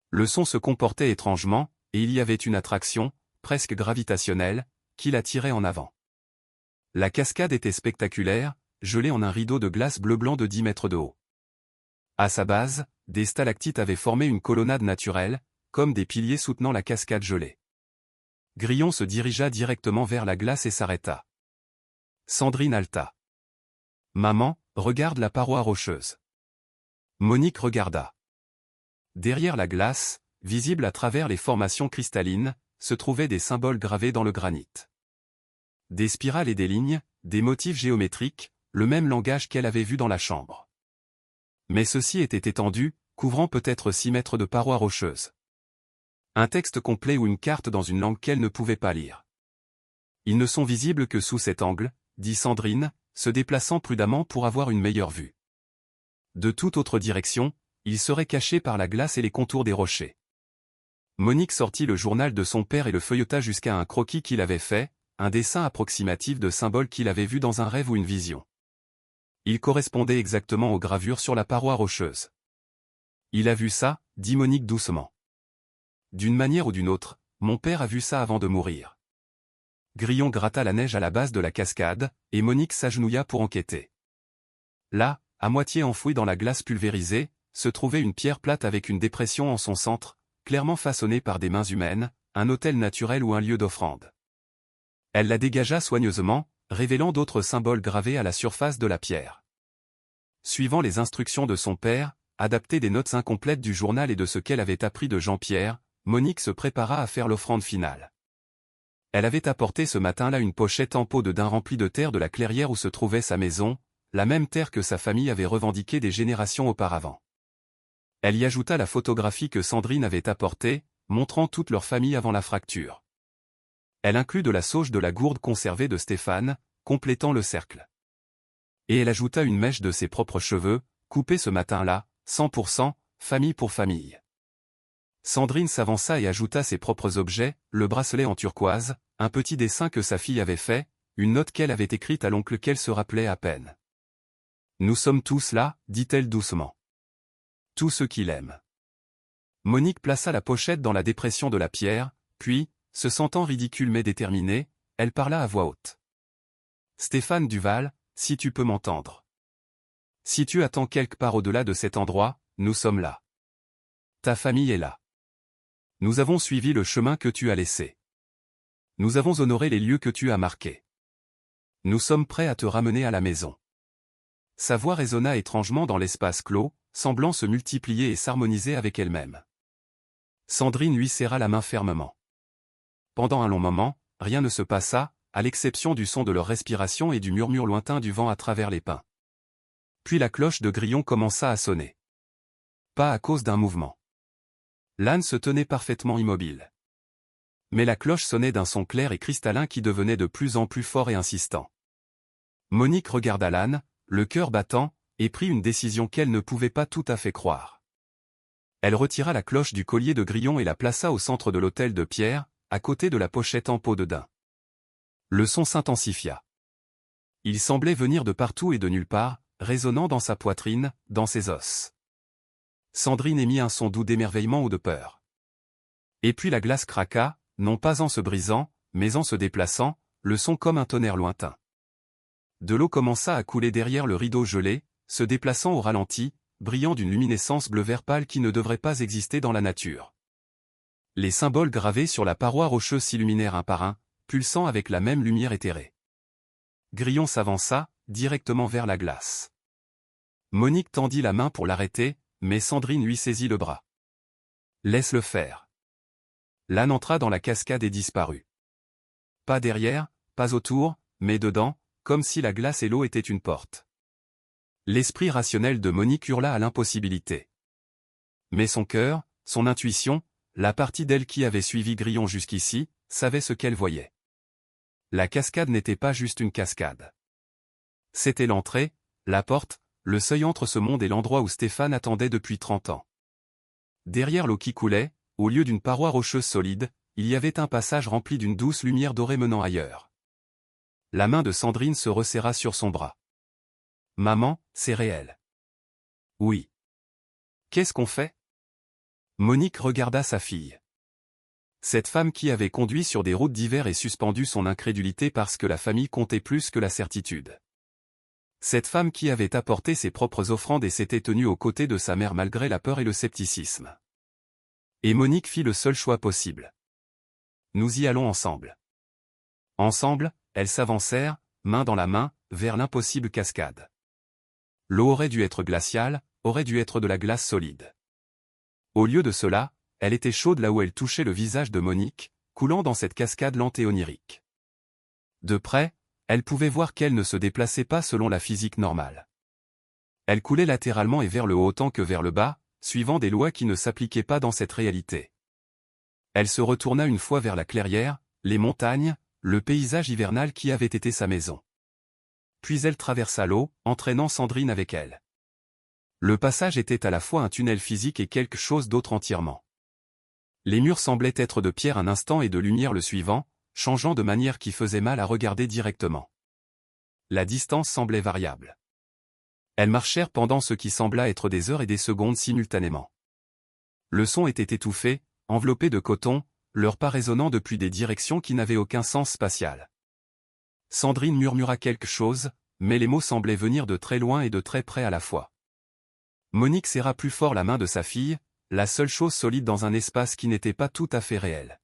Le son se comportait étrangement, et il y avait une attraction, presque gravitationnelle, qui l'attirait en avant. La cascade était spectaculaire, gelée en un rideau de glace bleu-blanc de 10 mètres de haut. À sa base, des stalactites avaient formé une colonnade naturelle, comme des piliers soutenant la cascade gelée. Grillon se dirigea directement vers la glace et s'arrêta. Sandrine haleta. « Maman, regarde la paroi rocheuse. » Monique regarda. Derrière la glace, visible à travers les formations cristallines, se trouvaient des symboles gravés dans le granit. Des spirales et des lignes, des motifs géométriques, le même langage qu'elle avait vu dans la chambre. Mais ceux-ci étaient étendus, couvrant peut-être 6 mètres de parois rocheuses. Un texte complet ou une carte dans une langue qu'elle ne pouvait pas lire. Ils ne sont visibles que sous cet angle, dit Sandrine, se déplaçant prudemment pour avoir une meilleure vue. De toute autre direction, ils seraient cachés par la glace et les contours des rochers. Monique sortit le journal de son père et le feuilleta jusqu'à un croquis qu'il avait fait, un dessin approximatif de symboles qu'il avait vu dans un rêve ou une vision. Il correspondait exactement aux gravures sur la paroi rocheuse. Il a vu ça, dit Monique doucement. D'une manière ou d'une autre, mon père a vu ça avant de mourir. Grillon gratta la neige à la base de la cascade, et Monique s'agenouilla pour enquêter. Là, à moitié enfouie dans la glace pulvérisée, se trouvait une pierre plate avec une dépression en son centre, clairement façonnée par des mains humaines, un autel naturel ou un lieu d'offrande. Elle la dégagea soigneusement, révélant d'autres symboles gravés à la surface de la pierre. Suivant les instructions de son père, adaptées des notes incomplètes du journal et de ce qu'elle avait appris de Jean-Pierre, Monique se prépara à faire l'offrande finale. Elle avait apporté ce matin-là une pochette en peau de daim remplie de terre de la clairière où se trouvait sa maison, la même terre que sa famille avait revendiquée des générations auparavant. Elle y ajouta la photographie que Sandrine avait apportée, montrant toute leur famille avant la fracture. Elle inclut de la sauge de la gourde conservée de Stéphane, complétant le cercle. Et elle ajouta une mèche de ses propres cheveux, coupée ce matin-là, 100%, famille pour famille. Sandrine s'avança et ajouta ses propres objets, le bracelet en turquoise, un petit dessin que sa fille avait fait, une note qu'elle avait écrite à l'oncle qu'elle se rappelait à peine. « Nous sommes tous là, dit-elle doucement. Tous ceux qui l'aiment. » Monique plaça la pochette dans la dépression de la pierre, puis, se sentant ridicule mais déterminée, elle parla à voix haute. « Stéphane Duval, si tu peux m'entendre. Si tu attends quelque part au-delà de cet endroit, nous sommes là. Ta famille est là. Nous avons suivi le chemin que tu as laissé. Nous avons honoré les lieux que tu as marqués. Nous sommes prêts à te ramener à la maison. » Sa voix résonna étrangement dans l'espace clos, semblant se multiplier et s'harmoniser avec elle-même. Sandrine lui serra la main fermement. Pendant un long moment, rien ne se passa, à l'exception du son de leur respiration et du murmure lointain du vent à travers les pins. Puis la cloche de Grillon commença à sonner. Pas à cause d'un mouvement. L'âne se tenait parfaitement immobile. Mais la cloche sonnait d'un son clair et cristallin qui devenait de plus en plus fort et insistant. Monique regarda l'âne, le cœur battant, et prit une décision qu'elle ne pouvait pas tout à fait croire. Elle retira la cloche du collier de Grillon et la plaça au centre de l'autel de pierre, à côté de la pochette en peau de daim. Le son s'intensifia. Il semblait venir de partout et de nulle part, résonnant dans sa poitrine, dans ses os. Sandrine émit un son doux d'émerveillement ou de peur. Et puis la glace craqua, non pas en se brisant, mais en se déplaçant, le son comme un tonnerre lointain. De l'eau commença à couler derrière le rideau gelé, se déplaçant au ralenti, brillant d'une luminescence bleu-vert pâle qui ne devrait pas exister dans la nature. Les symboles gravés sur la paroi rocheuse s'illuminèrent un par un, pulsant avec la même lumière éthérée. Grillon s'avança, directement vers la glace. Monique tendit la main pour l'arrêter, mais Sandrine lui saisit le bras. « Laisse-le faire. » L'âne entra dans la cascade et disparut. Pas derrière, pas autour, mais dedans, comme si la glace et l'eau étaient une porte. L'esprit rationnel de Monique hurla à l'impossibilité. Mais son cœur, son intuition, la partie d'elle qui avait suivi Grillon jusqu'ici, savait ce qu'elle voyait. La cascade n'était pas juste une cascade. C'était l'entrée, la porte, le seuil entre ce monde et l'endroit où Stéphane attendait depuis 30 ans. Derrière l'eau qui coulait, au lieu d'une paroi rocheuse solide, il y avait un passage rempli d'une douce lumière dorée menant ailleurs. La main de Sandrine se resserra sur son bras. « Maman, c'est réel. »« Oui. »« Qu'est-ce qu'on fait ?» Monique regarda sa fille. Cette femme qui avait conduit sur des routes d'hiver et suspendu son incrédulité parce que la famille comptait plus que la certitude. Cette femme qui avait apporté ses propres offrandes et s'était tenue aux côtés de sa mère malgré la peur et le scepticisme. Et Monique fit le seul choix possible. Nous y allons ensemble. Ensemble, elles s'avancèrent, main dans la main, vers l'impossible cascade. L'eau aurait dû être glaciale, aurait dû être de la glace solide. Au lieu de cela, elle était chaude là où elle touchait le visage de Monique, coulant dans cette cascade lente et onirique. De près, elle pouvait voir qu'elle ne se déplaçait pas selon la physique normale. Elle coulait latéralement et vers le haut autant que vers le bas, suivant des lois qui ne s'appliquaient pas dans cette réalité. Elle se retourna une fois vers la clairière, les montagnes, le paysage hivernal qui avait été sa maison. Puis elle traversa l'eau, entraînant Sandrine avec elle. Le passage était à la fois un tunnel physique et quelque chose d'autre entièrement. Les murs semblaient être de pierre un instant et de lumière le suivant, changeant de manière qui faisait mal à regarder directement. La distance semblait variable. Elles marchèrent pendant ce qui sembla être des heures et des secondes simultanément. Le son était étouffé, enveloppé de coton, leur pas résonnant depuis des directions qui n'avaient aucun sens spatial. Sandrine murmura quelque chose, mais les mots semblaient venir de très loin et de très près à la fois. Monique serra plus fort la main de sa fille, la seule chose solide dans un espace qui n'était pas tout à fait réel.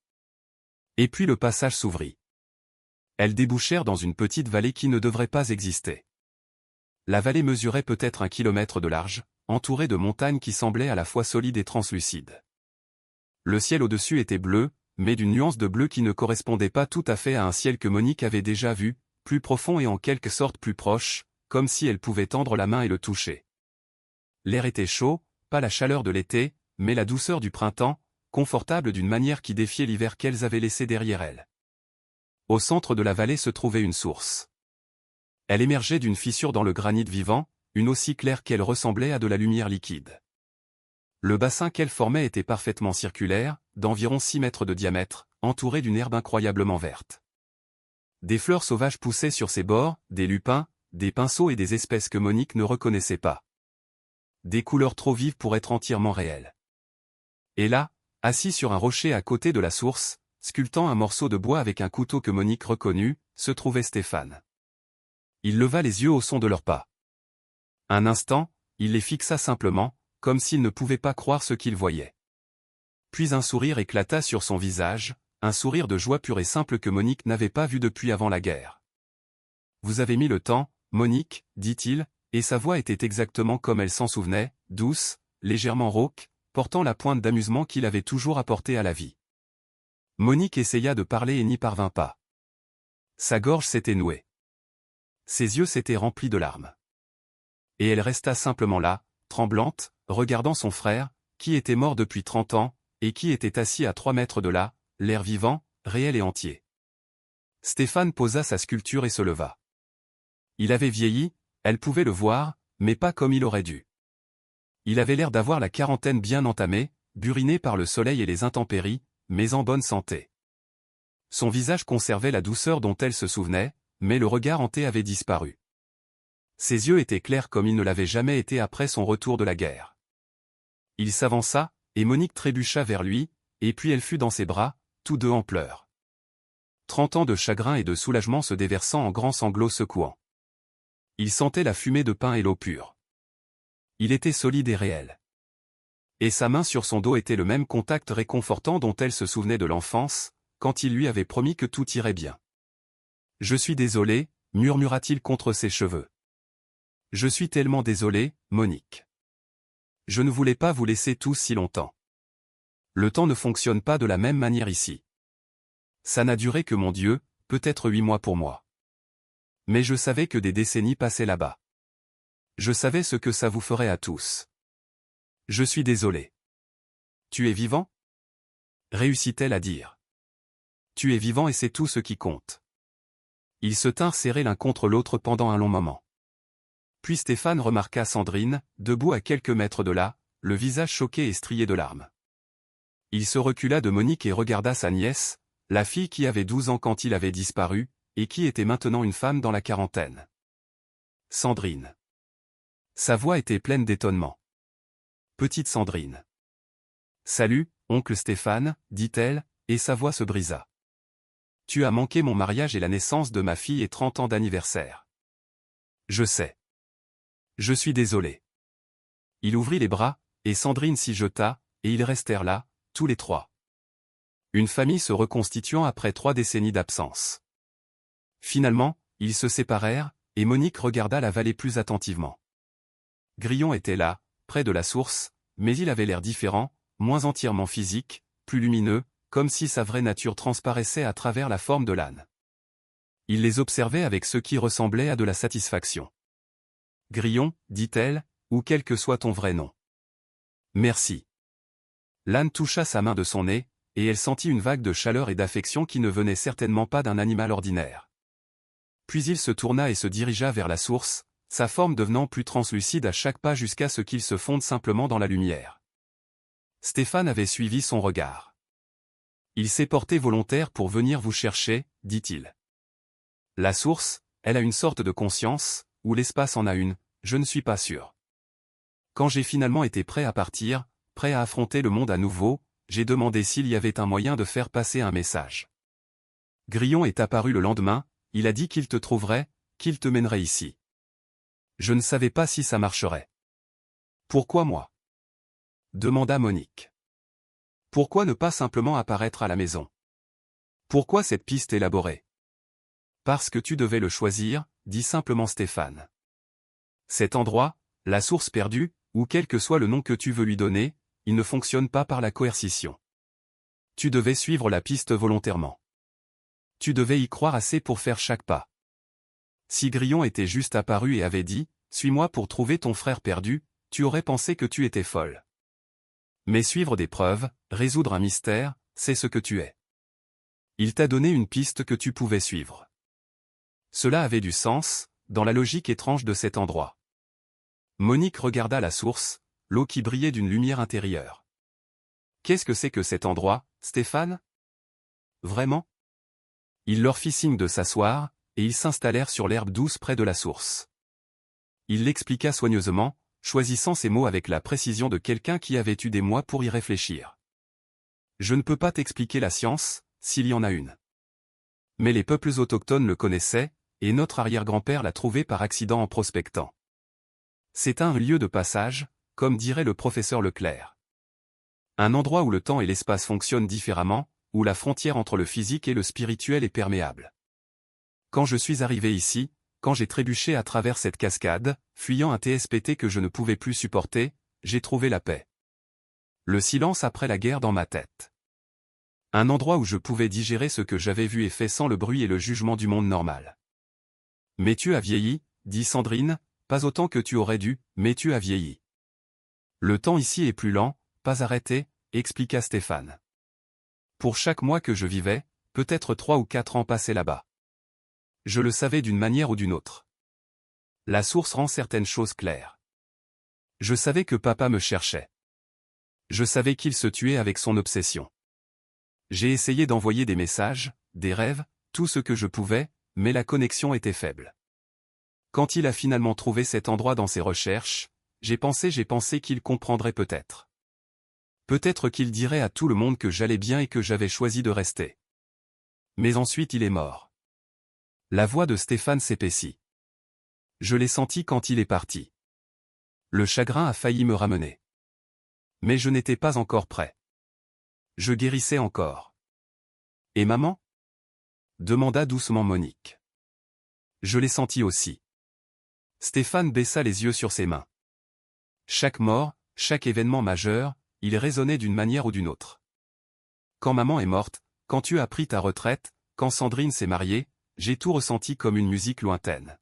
Et puis le passage s'ouvrit. Elles débouchèrent dans une petite vallée qui ne devrait pas exister. La vallée mesurait peut-être 1 kilomètre de large, entourée de montagnes qui semblaient à la fois solides et translucides. Le ciel au-dessus était bleu, mais d'une nuance de bleu qui ne correspondait pas tout à fait à un ciel que Monique avait déjà vu, plus profond et en quelque sorte plus proche, comme si elle pouvait tendre la main et le toucher. L'air était chaud, pas la chaleur de l'été, mais la douceur du printemps, confortable d'une manière qui défiait l'hiver qu'elles avaient laissé derrière elles. Au centre de la vallée se trouvait une source. Elle émergeait d'une fissure dans le granit vivant, une eau si claire qu'elle ressemblait à de la lumière liquide. Le bassin qu'elle formait était parfaitement circulaire, d'environ 6 mètres de diamètre, entouré d'une herbe incroyablement verte. Des fleurs sauvages poussaient sur ses bords, des lupins, des pinceaux et des espèces que Monique ne reconnaissait pas. Des couleurs trop vives pour être entièrement réelles. Et là, assis sur un rocher à côté de la source, sculptant un morceau de bois avec un couteau que Monique reconnut, se trouvait Stéphane. Il leva les yeux au son de leurs pas. Un instant, il les fixa simplement, comme s'il ne pouvait pas croire ce qu'il voyait. Puis un sourire éclata sur son visage, un sourire de joie pure et simple que Monique n'avait pas vu depuis avant la guerre. « Vous avez mis le temps, Monique, dit-il, et sa voix était exactement comme elle s'en souvenait, douce, légèrement rauque, portant la pointe d'amusement qu'il avait toujours apportée à la vie. Monique essaya de parler et n'y parvint pas. Sa gorge s'était nouée. Ses yeux s'étaient remplis de larmes. Et elle resta simplement là, tremblante, regardant son frère, qui était mort depuis 30 ans, et qui était assis à 3 mètres de là, l'air vivant, réel et entier. Stéphane posa sa sculpture et se leva. Il avait vieilli, elle pouvait le voir, mais pas comme il aurait dû. Il avait l'air d'avoir la quarantaine bien entamée, buriné par le soleil et les intempéries, mais en bonne santé. Son visage conservait la douceur dont elle se souvenait, mais le regard hanté avait disparu. Ses yeux étaient clairs comme ils ne l'avaient jamais été après son retour de la guerre. Il s'avança, et Monique trébucha vers lui, et puis elle fut dans ses bras, tous deux en pleurs. 30 ans de chagrin et de soulagement se déversant en grands sanglots secouants. Il sentait la fumée de pain et l'eau pure. Il était solide et réel. Et sa main sur son dos était le même contact réconfortant dont elle se souvenait de l'enfance, quand il lui avait promis que tout irait bien. « Je suis désolé, murmura-t-il contre ses cheveux. Je suis tellement désolé, Monique. Je ne voulais pas vous laisser tous si longtemps. Le temps ne fonctionne pas de la même manière ici. Ça n'a duré que mon Dieu, peut-être 8 mois pour moi. Mais je savais que des décennies passaient là-bas. Je savais ce que ça vous ferait à tous. Je suis désolé. Tu es vivant ? réussit-elle à dire. Tu es vivant et c'est tout ce qui compte. Ils se tinrent serrés l'un contre l'autre pendant un long moment. Puis Stéphane remarqua Sandrine, debout à quelques mètres de là, le visage choqué et strié de larmes. Il se recula de Monique et regarda sa nièce, la fille qui avait 12 ans quand il avait disparu, et qui était maintenant une femme dans la quarantaine. Sandrine. Sa voix était pleine d'étonnement. Petite Sandrine. Salut, oncle Stéphane, dit-elle, et sa voix se brisa. Tu as manqué mon mariage et la naissance de ma fille et 30 ans d'anniversaire. Je sais. Je suis désolé. Il ouvrit les bras, et Sandrine s'y jeta, et ils restèrent là, tous les trois. Une famille se reconstituant après 3 décennies d'absence. Finalement, ils se séparèrent, et Monique regarda la vallée plus attentivement. Grillon était là, près de la source, mais il avait l'air différent, moins entièrement physique, plus lumineux, comme si sa vraie nature transparaissait à travers la forme de l'âne. Il les observait avec ce qui ressemblait à de la satisfaction. « Grillon, dit-elle, ou quel que soit ton vrai nom. »« Merci. » L'âne toucha sa main de son nez, et elle sentit une vague de chaleur et d'affection qui ne venait certainement pas d'un animal ordinaire. Puis il se tourna et se dirigea vers la source, sa forme devenant plus translucide à chaque pas jusqu'à ce qu'il se fonde simplement dans la lumière. Stéphane avait suivi son regard. « Il s'est porté volontaire pour venir vous chercher, dit-il. La source, elle a une sorte de conscience, ou l'espace en a une, je ne suis pas sûr. Quand j'ai finalement été prêt à partir, prêt à affronter le monde à nouveau, j'ai demandé s'il y avait un moyen de faire passer un message. Grillon est apparu le lendemain, il a dit qu'il te trouverait, qu'il te mènerait ici. Je ne savais pas si ça marcherait. Pourquoi moi? Demanda Monique. Pourquoi ne pas simplement apparaître à la maison? Pourquoi cette piste élaborée? Parce que tu devais le choisir, dit simplement Stéphane. Cet endroit, la source perdue, ou quel que soit le nom que tu veux lui donner, il ne fonctionne pas par la coercition. Tu devais suivre la piste volontairement. Tu devais y croire assez pour faire chaque pas. Si Grillon était juste apparu et avait dit « Suis-moi pour trouver ton frère perdu », tu aurais pensé que tu étais folle. Mais suivre des preuves, résoudre un mystère, c'est ce que tu es. Il t'a donné une piste que tu pouvais suivre. Cela avait du sens, dans la logique étrange de cet endroit. Monique regarda la source, l'eau qui brillait d'une lumière intérieure. Qu'est-ce que c'est que cet endroit, Stéphane? Vraiment? Il leur fit signe de s'asseoir, et ils s'installèrent sur l'herbe douce près de la source. Il l'expliqua soigneusement, choisissant ses mots avec la précision de quelqu'un qui avait eu des mois pour y réfléchir. Je ne peux pas t'expliquer la science, s'il y en a une. Mais les peuples autochtones le connaissaient, et notre arrière-grand-père l'a trouvé par accident en prospectant. C'est un lieu de passage, comme dirait le professeur Leclerc. Un endroit où le temps et l'espace fonctionnent différemment, où la frontière entre le physique et le spirituel est perméable. Quand je suis arrivé ici, quand j'ai trébuché à travers cette cascade, fuyant un TSPT que je ne pouvais plus supporter, j'ai trouvé la paix. Le silence après la guerre dans ma tête. Un endroit où je pouvais digérer ce que j'avais vu et fait sans le bruit et le jugement du monde normal. Mais tu as vieilli, dit Sandrine, pas autant que tu aurais dû, mais tu as vieilli. Le temps ici est plus lent, pas arrêté, expliqua Stéphane. Pour chaque mois que je vivais, peut-être 3 ou 4 ans passés là-bas. Je le savais d'une manière ou d'une autre. La source rend certaines choses claires. Je savais que papa me cherchait. Je savais qu'il se tuait avec son obsession. J'ai essayé d'envoyer des messages, des rêves, tout ce que je pouvais, mais la connexion était faible. Quand il a finalement trouvé cet endroit dans ses recherches, j'ai pensé qu'il comprendrait peut-être. Peut-être qu'il dirait à tout le monde que j'allais bien et que j'avais choisi de rester. Mais ensuite il est mort. La voix de Stéphane s'épaissit. Je l'ai senti quand il est parti. Le chagrin a failli me ramener. Mais je n'étais pas encore prêt. Je guérissais encore. Et maman? Demanda doucement Monique. Je l'ai senti aussi. Stéphane baissa les yeux sur ses mains. Chaque mort, chaque événement majeur, il résonnait d'une manière ou d'une autre. Quand maman est morte, quand tu as pris ta retraite, quand Sandrine s'est mariée, j'ai tout ressenti comme une musique lointaine.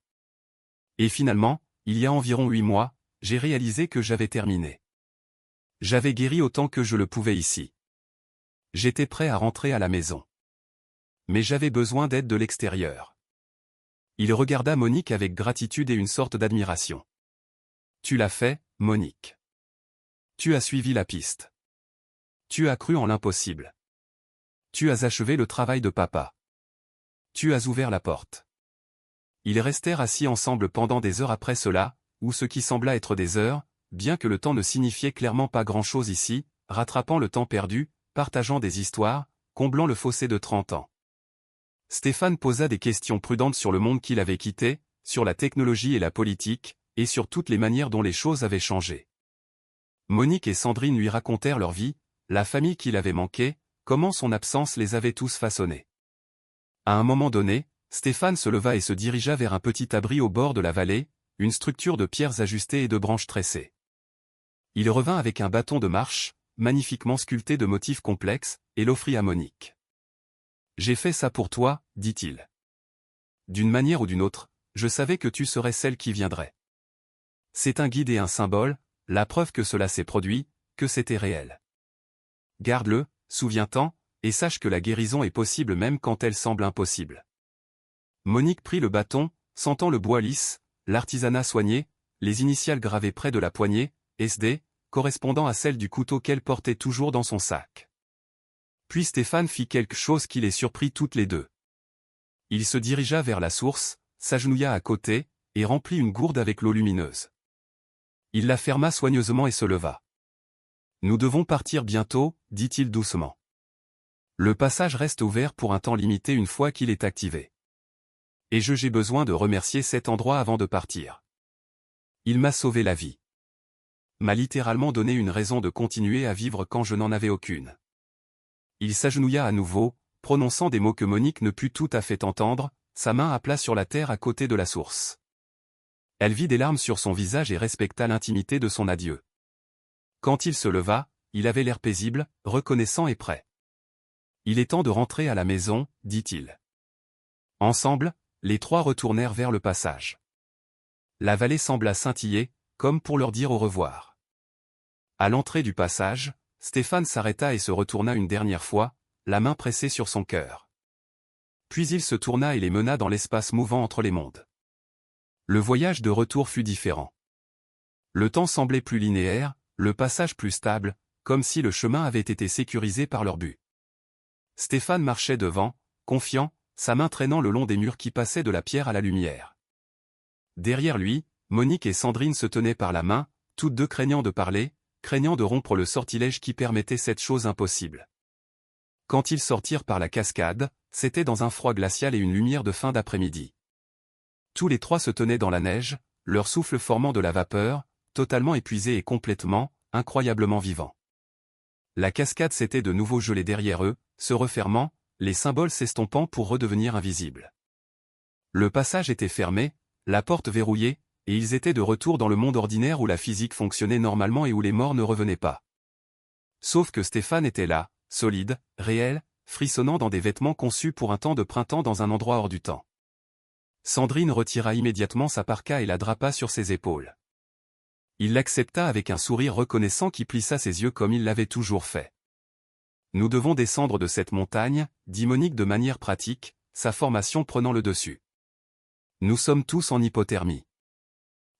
Et finalement, il y a environ 8 mois, j'ai réalisé que j'avais terminé. J'avais guéri autant que je le pouvais ici. J'étais prêt à rentrer à la maison. Mais j'avais besoin d'aide de l'extérieur. Il regarda Monique avec gratitude et une sorte d'admiration. Tu l'as fait, Monique. Tu as suivi la piste. Tu as cru en l'impossible. Tu as achevé le travail de papa. Tu as ouvert la porte. Ils restèrent assis ensemble pendant des heures après cela, ou ce qui sembla être des heures, bien que le temps ne signifiait clairement pas grand-chose ici, rattrapant le temps perdu, partageant des histoires, comblant le fossé de 30 ans. Stéphane posa des questions prudentes sur le monde qu'il avait quitté, sur la technologie et la politique, et sur toutes les manières dont les choses avaient changé. Monique et Sandrine lui racontèrent leur vie, la famille qu'il avait manqué, comment son absence les avait tous façonnés. À un moment donné, Stéphane se leva et se dirigea vers un petit abri au bord de la vallée, une structure de pierres ajustées et de branches tressées. Il revint avec un bâton de marche, magnifiquement sculpté de motifs complexes, et l'offrit à Monique. « J'ai fait ça pour toi, dit-il. D'une manière ou d'une autre, je savais que tu serais celle qui viendrait. C'est un guide et un symbole, la preuve que cela s'est produit, que c'était réel. Garde-le, souviens-t'en, et sache que la guérison est possible même quand elle semble impossible. » Monique prit le bâton, sentant le bois lisse, l'artisanat soigné, les initiales gravées près de la poignée, SD, correspondant à celle du couteau qu'elle portait toujours dans son sac. Puis Stéphane fit quelque chose qui les surprit toutes les deux. Il se dirigea vers la source, s'agenouilla à côté, et remplit une gourde avec l'eau lumineuse. Il la ferma soigneusement et se leva. « Nous devons partir bientôt, dit-il doucement. Le passage reste ouvert pour un temps limité une fois qu'il est activé. Et j'ai besoin de remercier cet endroit avant de partir. Il m'a sauvé la vie. M'a littéralement donné une raison de continuer à vivre quand je n'en avais aucune. » Il s'agenouilla à nouveau, prononçant des mots que Monique ne put tout à fait entendre, sa main à plat sur la terre à côté de la source. Elle vit des larmes sur son visage et respecta l'intimité de son adieu. Quand il se leva, il avait l'air paisible, reconnaissant et prêt. « Il est temps de rentrer à la maison, dit-il. » Ensemble, les trois retournèrent vers le passage. La vallée sembla scintiller, comme pour leur dire au revoir. À l'entrée du passage, Stéphane s'arrêta et se retourna une dernière fois, la main pressée sur son cœur. Puis il se tourna et les mena dans l'espace mouvant entre les mondes. Le voyage de retour fut différent. Le temps semblait plus linéaire, le passage plus stable, comme si le chemin avait été sécurisé par leur but. Stéphane marchait devant, confiant, sa main traînant le long des murs qui passaient de la pierre à la lumière. Derrière lui, Monique et Sandrine se tenaient par la main, toutes deux craignant de parler, craignant de rompre le sortilège qui permettait cette chose impossible. Quand ils sortirent par la cascade, c'était dans un froid glacial et une lumière de fin d'après-midi. Tous les trois se tenaient dans la neige, leur souffle formant de la vapeur, totalement épuisé et complètement, incroyablement vivant. La cascade s'était de nouveau gelée derrière eux, se refermant, les symboles s'estompant pour redevenir invisibles. Le passage était fermé, la porte verrouillée, et ils étaient de retour dans le monde ordinaire où la physique fonctionnait normalement et où les morts ne revenaient pas. Sauf que Stéphane était là, solide, réel, frissonnant dans des vêtements conçus pour un temps de printemps dans un endroit hors du temps. Sandrine retira immédiatement sa parka et la drapa sur ses épaules. Il l'accepta avec un sourire reconnaissant qui plissa ses yeux comme il l'avait toujours fait. « Nous devons descendre de cette montagne, » dit Monique de manière pratique, sa formation prenant le dessus. « Nous sommes tous en hypothermie.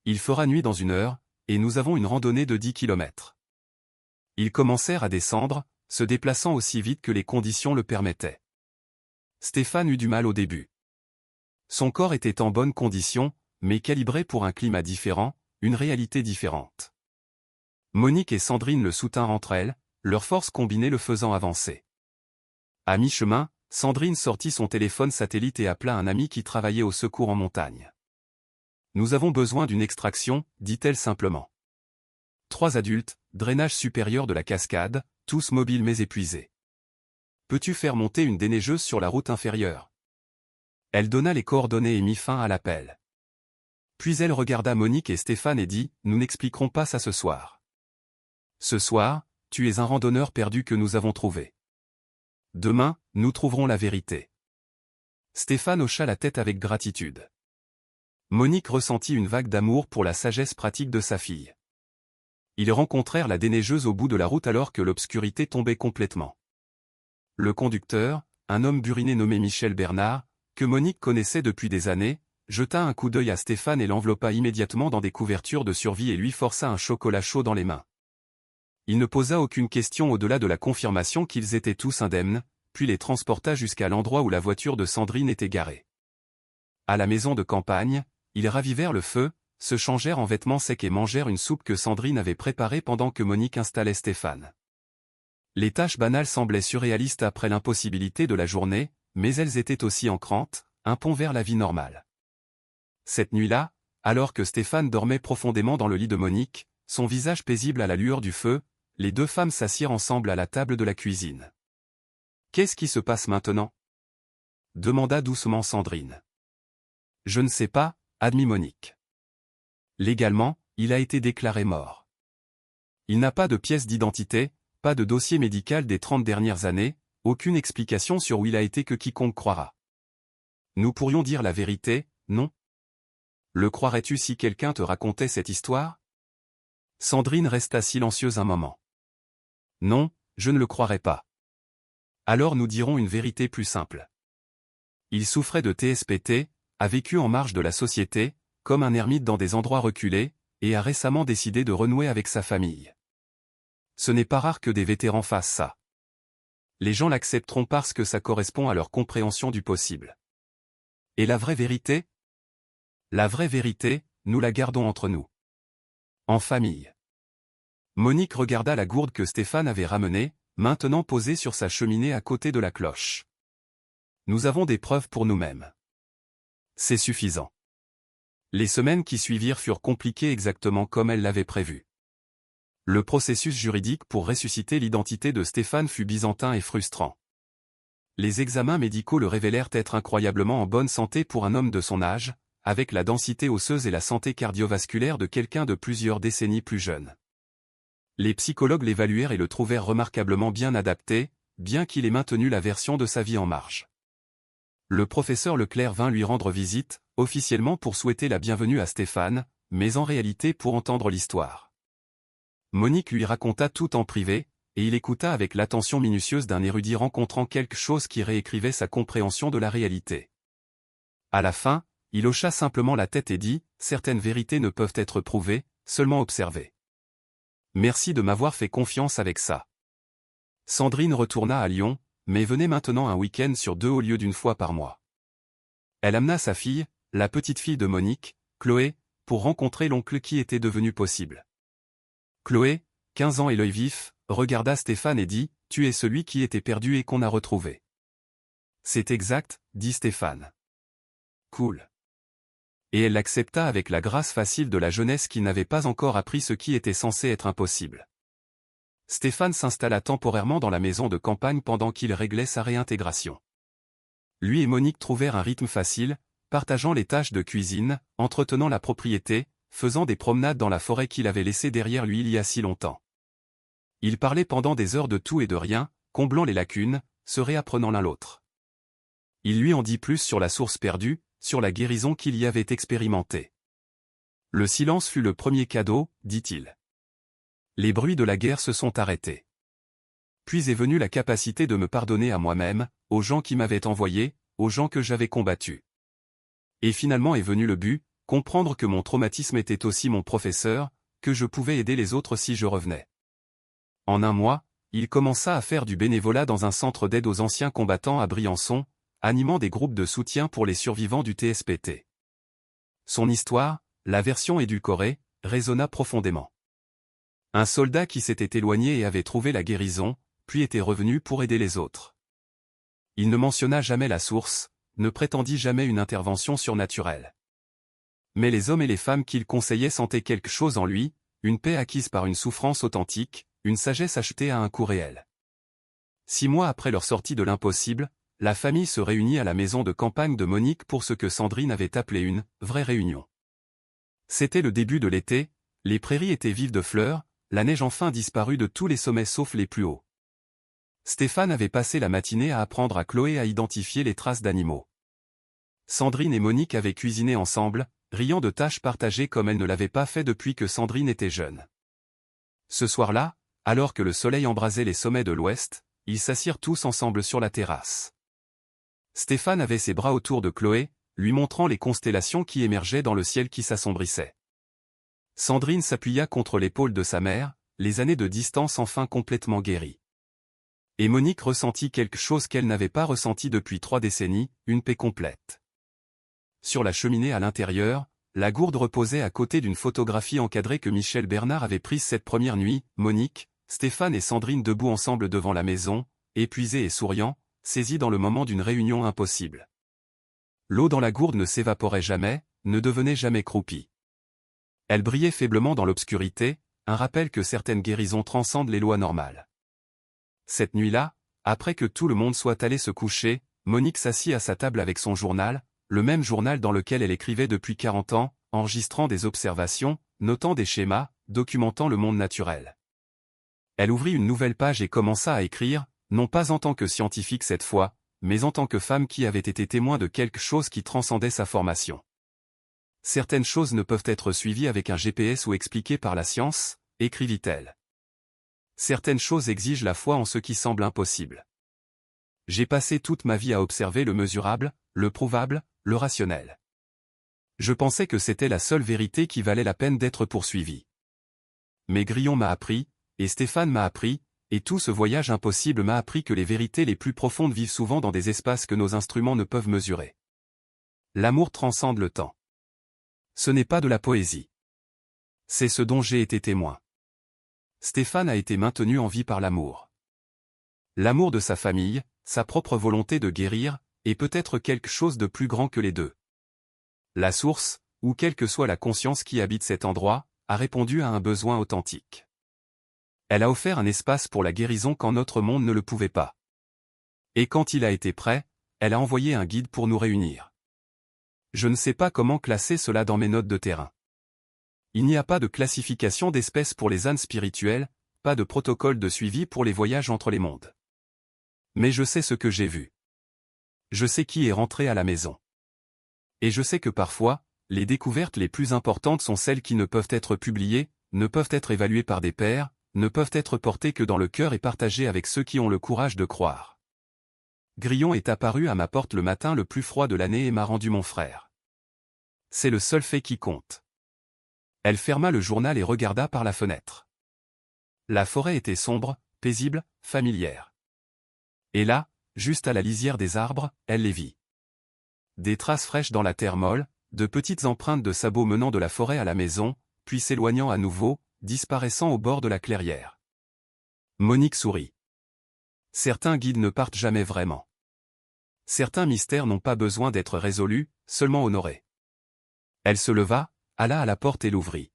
Il fera nuit dans 1 heure, et nous avons une randonnée de 10 kilomètres. » Ils commencèrent à descendre, se déplaçant aussi vite que les conditions le permettaient. Stéphane eut du mal au début. Son corps était en bonne condition, mais calibré pour un climat différent, une réalité différente. Monique et Sandrine le soutinrent entre elles, leurs forces combinées le faisant avancer. À mi-chemin, Sandrine sortit son téléphone satellite et appela un ami qui travaillait au secours en montagne. « Nous avons besoin d'une extraction, dit-elle simplement. 3 adultes, drainage supérieur de la cascade, tous mobiles mais épuisés. Peux-tu faire monter une déneigeuse sur la route inférieure ?» Elle donna les coordonnées et mit fin à l'appel. Puis elle regarda Monique et Stéphane et dit « Nous n'expliquerons pas ça ce soir. Ce soir, tu es un randonneur perdu que nous avons trouvé. Demain, nous trouverons la vérité. » Stéphane hocha la tête avec gratitude. Monique ressentit une vague d'amour pour la sagesse pratique de sa fille. Ils rencontrèrent la déneigeuse au bout de la route alors que l'obscurité tombait complètement. Le conducteur, un homme buriné nommé Michel Bernard, que Monique connaissait depuis des années, jeta un coup d'œil à Stéphane et l'enveloppa immédiatement dans des couvertures de survie et lui força un chocolat chaud dans les mains. Il ne posa aucune question au-delà de la confirmation qu'ils étaient tous indemnes, puis les transporta jusqu'à l'endroit où la voiture de Sandrine était garée. À la maison de campagne, ils ravivèrent le feu, se changèrent en vêtements secs et mangèrent une soupe que Sandrine avait préparée pendant que Monique installait Stéphane. Les tâches banales semblaient surréalistes après l'impossibilité de la journée, mais elles étaient aussi ancrantes, un pont vers la vie normale. Cette nuit-là, alors que Stéphane dormait profondément dans le lit de Monique, son visage paisible à la lueur du feu, les deux femmes s'assirent ensemble à la table de la cuisine. « Qu'est-ce qui se passe maintenant » demanda doucement Sandrine. « Je ne sais pas » admit Monique. Légalement, il a été déclaré mort. Il n'a pas de pièce d'identité, pas de dossier médical des 30 dernières années, aucune explication sur où il a été que quiconque croira. Nous pourrions dire la vérité, non ? Le croirais-tu si quelqu'un te racontait cette histoire ? Sandrine resta silencieuse un moment. Non, je ne le croirais pas. Alors nous dirons une vérité plus simple. Il souffrait de TSPT, a vécu en marge de la société, comme un ermite dans des endroits reculés, et a récemment décidé de renouer avec sa famille. Ce n'est pas rare que des vétérans fassent ça. Les gens l'accepteront parce que ça correspond à leur compréhension du possible. Et la vraie vérité ? La vraie vérité, nous la gardons entre nous. En famille. Monique regarda la gourde que Stéphane avait ramenée, maintenant posée sur sa cheminée à côté de la cloche. Nous avons des preuves pour nous-mêmes. C'est suffisant. Les semaines qui suivirent furent compliquées exactement comme elle l'avait prévu. Le processus juridique pour ressusciter l'identité de Stéphane fut byzantin et frustrant. Les examens médicaux le révélèrent être incroyablement en bonne santé pour un homme de son âge, avec la densité osseuse et la santé cardiovasculaire de quelqu'un de plusieurs décennies plus jeune. Les psychologues l'évaluèrent et le trouvèrent remarquablement bien adapté, bien qu'il ait maintenu la version de sa vie en marge. Le professeur Leclerc vint lui rendre visite, officiellement pour souhaiter la bienvenue à Stéphane, mais en réalité pour entendre l'histoire. Monique lui raconta tout en privé, et il écouta avec l'attention minutieuse d'un érudit rencontrant quelque chose qui réécrivait sa compréhension de la réalité. À la fin, il hocha simplement la tête et dit « Certaines vérités ne peuvent être prouvées, seulement observées. Merci de m'avoir fait confiance avec ça. » Sandrine retourna à Lyon, mais venait maintenant un week-end sur 2 au lieu d'une fois par mois. Elle amena sa fille, la petite fille de Monique, Chloé, pour rencontrer l'oncle qui était devenu possible. Chloé, 15 ans et l'œil vif, regarda Stéphane et dit « Tu es celui qui était perdu et qu'on a retrouvé. » « C'est exact, dit Stéphane. Cool. Et elle l'accepta avec la grâce facile de la jeunesse qui n'avait pas encore appris ce qui était censé être impossible. Stéphane s'installa temporairement dans la maison de campagne pendant qu'il réglait sa réintégration. Lui et Monique trouvèrent un rythme facile, partageant les tâches de cuisine, entretenant la propriété, faisant des promenades dans la forêt qu'il avait laissée derrière lui il y a si longtemps. Ils parlaient pendant des heures de tout et de rien, comblant les lacunes, se réapprenant l'un l'autre. Il lui en dit plus sur la source perdue, sur la guérison qu'il y avait expérimentée. Le silence fut le premier cadeau, dit-il. Les bruits de la guerre se sont arrêtés. Puis est venue la capacité de me pardonner à moi-même, aux gens qui m'avaient envoyé, aux gens que j'avais combattus. Et finalement est venu le but, comprendre que mon traumatisme était aussi mon professeur, que je pouvais aider les autres si je revenais. En un mois, il commença à faire du bénévolat dans un centre d'aide aux anciens combattants à Briançon, animant des groupes de soutien pour les survivants du TSPT. Son histoire, la version édulcorée, résonna profondément. Un soldat qui s'était éloigné et avait trouvé la guérison, puis était revenu pour aider les autres. Il ne mentionna jamais la source, ne prétendit jamais une intervention surnaturelle. Mais les hommes et les femmes qu'il conseillait sentaient quelque chose en lui, une paix acquise par une souffrance authentique, une sagesse achetée à un coût réel. 6 mois après leur sortie de l'impossible, la famille se réunit à la maison de campagne de Monique pour ce que Sandrine avait appelé une « vraie réunion ». C'était le début de l'été, les prairies étaient vives de fleurs, la neige enfin disparut de tous les sommets sauf les plus hauts. Stéphane avait passé la matinée à apprendre à Chloé à identifier les traces d'animaux. Sandrine et Monique avaient cuisiné ensemble, riant de tâches partagées comme elles ne l'avaient pas fait depuis que Sandrine était jeune. Ce soir-là, alors que le soleil embrasait les sommets de l'ouest, ils s'assirent tous ensemble sur la terrasse. Stéphane avait ses bras autour de Chloé, lui montrant les constellations qui émergeaient dans le ciel qui s'assombrissait. Sandrine s'appuya contre l'épaule de sa mère, les années de distance enfin complètement guéries. Et Monique ressentit quelque chose qu'elle n'avait pas ressenti depuis 3 décennies, une paix complète. Sur la cheminée à l'intérieur, la gourde reposait à côté d'une photographie encadrée que Michel Bernard avait prise cette première nuit. Monique, Stéphane et Sandrine debout ensemble devant la maison, épuisés et souriants, saisis dans le moment d'une réunion impossible. L'eau dans la gourde ne s'évaporait jamais, ne devenait jamais croupie. Elle brillait faiblement dans l'obscurité, un rappel que certaines guérisons transcendent les lois normales. Cette nuit-là, après que tout le monde soit allé se coucher, Monique s'assit à sa table avec son journal, le même journal dans lequel elle écrivait depuis 40 ans, enregistrant des observations, notant des schémas, documentant le monde naturel. Elle ouvrit une nouvelle page et commença à écrire, non pas en tant que scientifique cette fois, mais en tant que femme qui avait été témoin de quelque chose qui transcendait sa formation. Certaines choses ne peuvent être suivies avec un GPS ou expliquées par la science, écrivit-elle. Certaines choses exigent la foi en ce qui semble impossible. J'ai passé toute ma vie à observer le mesurable, le prouvable, le rationnel. Je pensais que c'était la seule vérité qui valait la peine d'être poursuivie. Mais Grillon m'a appris, et Stéphane m'a appris, et tout ce voyage impossible m'a appris que les vérités les plus profondes vivent souvent dans des espaces que nos instruments ne peuvent mesurer. L'amour transcende le temps. Ce n'est pas de la poésie. C'est ce dont j'ai été témoin. Stéphane a été maintenu en vie par l'amour. L'amour de sa famille, sa propre volonté de guérir, et peut-être quelque chose de plus grand que les deux. La source, ou quelle que soit la conscience qui habite cet endroit, a répondu à un besoin authentique. Elle a offert un espace pour la guérison quand notre monde ne le pouvait pas. Et quand il a été prêt, elle a envoyé un guide pour nous réunir. Je ne sais pas comment classer cela dans mes notes de terrain. Il n'y a pas de classification d'espèces pour les ânes spirituels, pas de protocole de suivi pour les voyages entre les mondes. Mais je sais ce que j'ai vu. Je sais qui est rentré à la maison. Et je sais que parfois, les découvertes les plus importantes sont celles qui ne peuvent être publiées, ne peuvent être évaluées par des pairs, ne peuvent être portées que dans le cœur et partagées avec ceux qui ont le courage de croire. Grillon est apparu à ma porte le matin le plus froid de l'année et m'a rendu mon frère. C'est le seul fait qui compte. Elle ferma le journal et regarda par la fenêtre. La forêt était sombre, paisible, familière. Et là, juste à la lisière des arbres, elle les vit. Des traces fraîches dans la terre molle, de petites empreintes de sabots menant de la forêt à la maison, puis s'éloignant à nouveau, disparaissant au bord de la clairière. Monique sourit. Certains guides ne partent jamais vraiment. Certains mystères n'ont pas besoin d'être résolus, seulement honorés. Elle se leva, alla à la porte et l'ouvrit.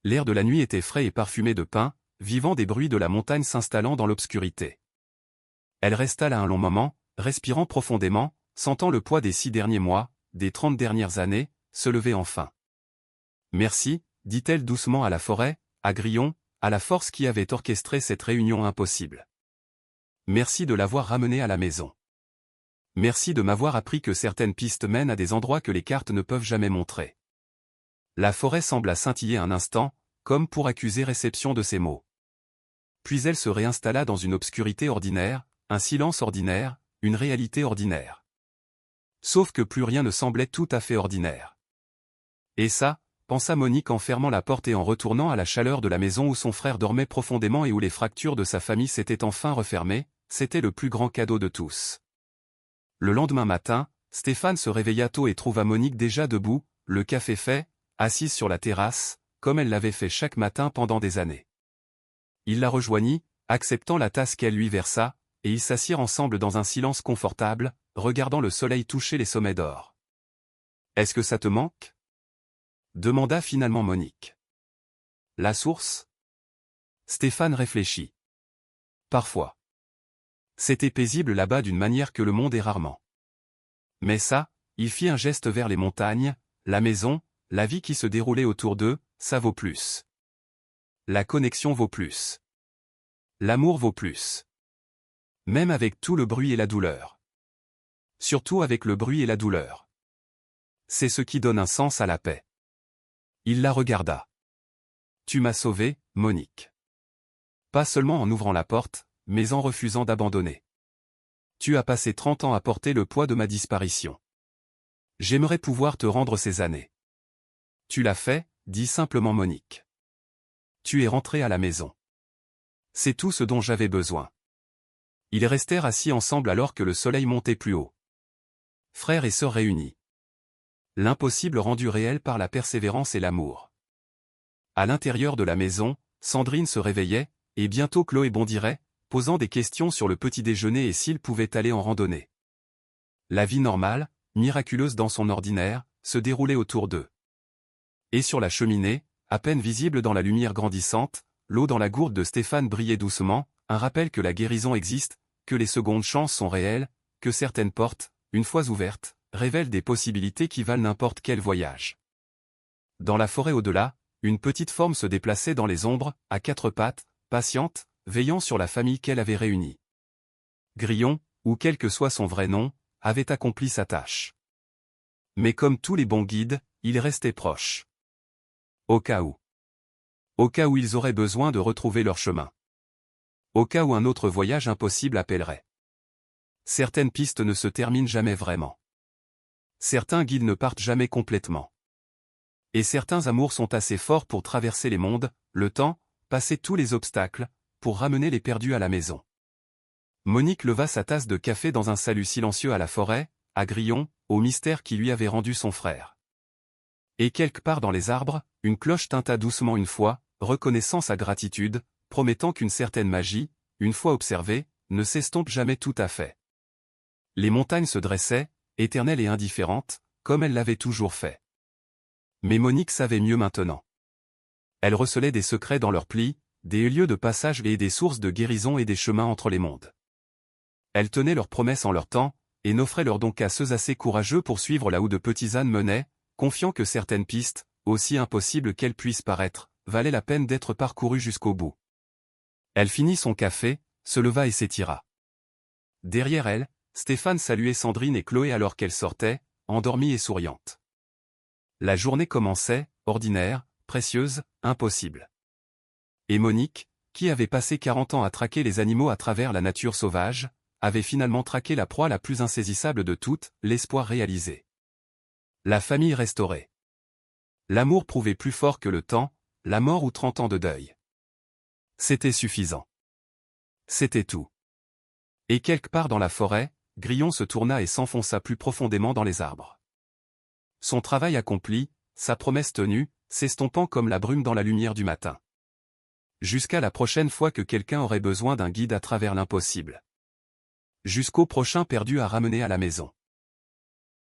L'air de la nuit était frais et parfumé de pin, vivant des bruits de la montagne s'installant dans l'obscurité. Elle resta là un long moment, respirant profondément, sentant le poids des 6 derniers mois, des 30 dernières années, se lever enfin. Merci, dit-elle doucement à la forêt, à Grillon, à la force qui avait orchestré cette réunion impossible. Merci de l'avoir ramené à la maison. Merci de m'avoir appris que certaines pistes mènent à des endroits que les cartes ne peuvent jamais montrer. La forêt sembla scintiller un instant, comme pour accuser réception de ces mots. Puis elle se réinstalla dans une obscurité ordinaire, un silence ordinaire, une réalité ordinaire. Sauf que plus rien ne semblait tout à fait ordinaire. Et ça, pensa Monique en fermant la porte et en retournant à la chaleur de la maison où son frère dormait profondément et où les fractures de sa famille s'étaient enfin refermées, c'était le plus grand cadeau de tous. Le lendemain matin, Stéphane se réveilla tôt et trouva Monique déjà debout, le café fait, assise sur la terrasse, comme elle l'avait fait chaque matin pendant des années. Il la rejoignit, acceptant la tasse qu'elle lui versa, et ils s'assirent ensemble dans un silence confortable, regardant le soleil toucher les sommets d'or. « Est-ce que ça te manque ?» demanda finalement Monique. « La source ?» Stéphane réfléchit. « Parfois. C'était paisible là-bas d'une manière que le monde est rarement. Mais ça, il fit un geste vers les montagnes, la maison, la vie qui se déroulait autour d'eux, ça vaut plus. La connexion vaut plus. L'amour vaut plus. Même avec tout le bruit et la douleur. Surtout avec le bruit et la douleur. C'est ce qui donne un sens à la paix. » Il la regarda. « Tu m'as sauvé, Monique. Pas seulement en ouvrant la porte, mais en refusant d'abandonner. Tu as passé 30 ans à porter le poids de ma disparition. J'aimerais pouvoir te rendre ces années. Tu l'as fait, dit simplement Monique. Tu es rentré à la maison. C'est tout ce dont j'avais besoin. Ils restèrent assis ensemble alors que le soleil montait plus haut. Frères et sœurs réunis. L'impossible rendu réel par la persévérance et l'amour. À l'intérieur de la maison, Sandrine se réveillait, et bientôt Chloé bondirait, posant des questions sur le petit déjeuner et s'il pouvait aller en randonnée. La vie normale, miraculeuse dans son ordinaire, se déroulait autour d'eux. Et sur la cheminée, à peine visible dans la lumière grandissante, l'eau dans la gourde de Stéphane brillait doucement, un rappel que la guérison existe, que les secondes chances sont réelles, que certaines portes, une fois ouvertes, révèlent des possibilités qui valent n'importe quel voyage. Dans la forêt au-delà, une petite forme se déplaçait dans les ombres, à quatre pattes, patiente, veillant sur la famille qu'elle avait réunie. Grillon, ou quel que soit son vrai nom, avait accompli sa tâche. Mais comme tous les bons guides, il restait proche. Au cas où. Au cas où ils auraient besoin de retrouver leur chemin. Au cas où un autre voyage impossible appellerait. Certaines pistes ne se terminent jamais vraiment. Certains guides ne partent jamais complètement. Et certains amours sont assez forts pour traverser les mondes, le temps, passer tous les obstacles, pour ramener les perdus à la maison. Monique leva sa tasse de café dans un salut silencieux à la forêt, à Grillon, au mystère qui lui avait rendu son frère. Et quelque part dans les arbres, une cloche tinta doucement une fois, reconnaissant sa gratitude, promettant qu'une certaine magie, une fois observée, ne s'estompe jamais tout à fait. Les montagnes se dressaient, éternelles et indifférentes, comme elles l'avaient toujours fait. Mais Monique savait mieux maintenant. Elle recelait des secrets dans leurs plis, des lieux de passage et des sources de guérison et des chemins entre les mondes. Elle tenait leurs promesses en leur temps, et n'offrait leur donc qu'à ceux assez courageux pour suivre là où de petits ânes menaient, confiant que certaines pistes, aussi impossibles qu'elles puissent paraître, valaient la peine d'être parcourues jusqu'au bout. Elle finit son café, se leva et s'étira. Derrière elle, Stéphane saluait Sandrine et Chloé alors qu'elles sortaient, endormies et souriantes. La journée commençait, ordinaire, précieuse, impossible. Et Monique, qui avait passé 40 ans à traquer les animaux à travers la nature sauvage, avait finalement traqué la proie la plus insaisissable de toutes, l'espoir réalisé. La famille restaurée. L'amour prouvé plus fort que le temps, la mort ou 30 ans de deuil. C'était suffisant. C'était tout. Et quelque part dans la forêt, Grillon se tourna et s'enfonça plus profondément dans les arbres. Son travail accompli, sa promesse tenue, s'estompant comme la brume dans la lumière du matin. Jusqu'à la prochaine fois que quelqu'un aurait besoin d'un guide à travers l'impossible. Jusqu'au prochain perdu à ramener à la maison.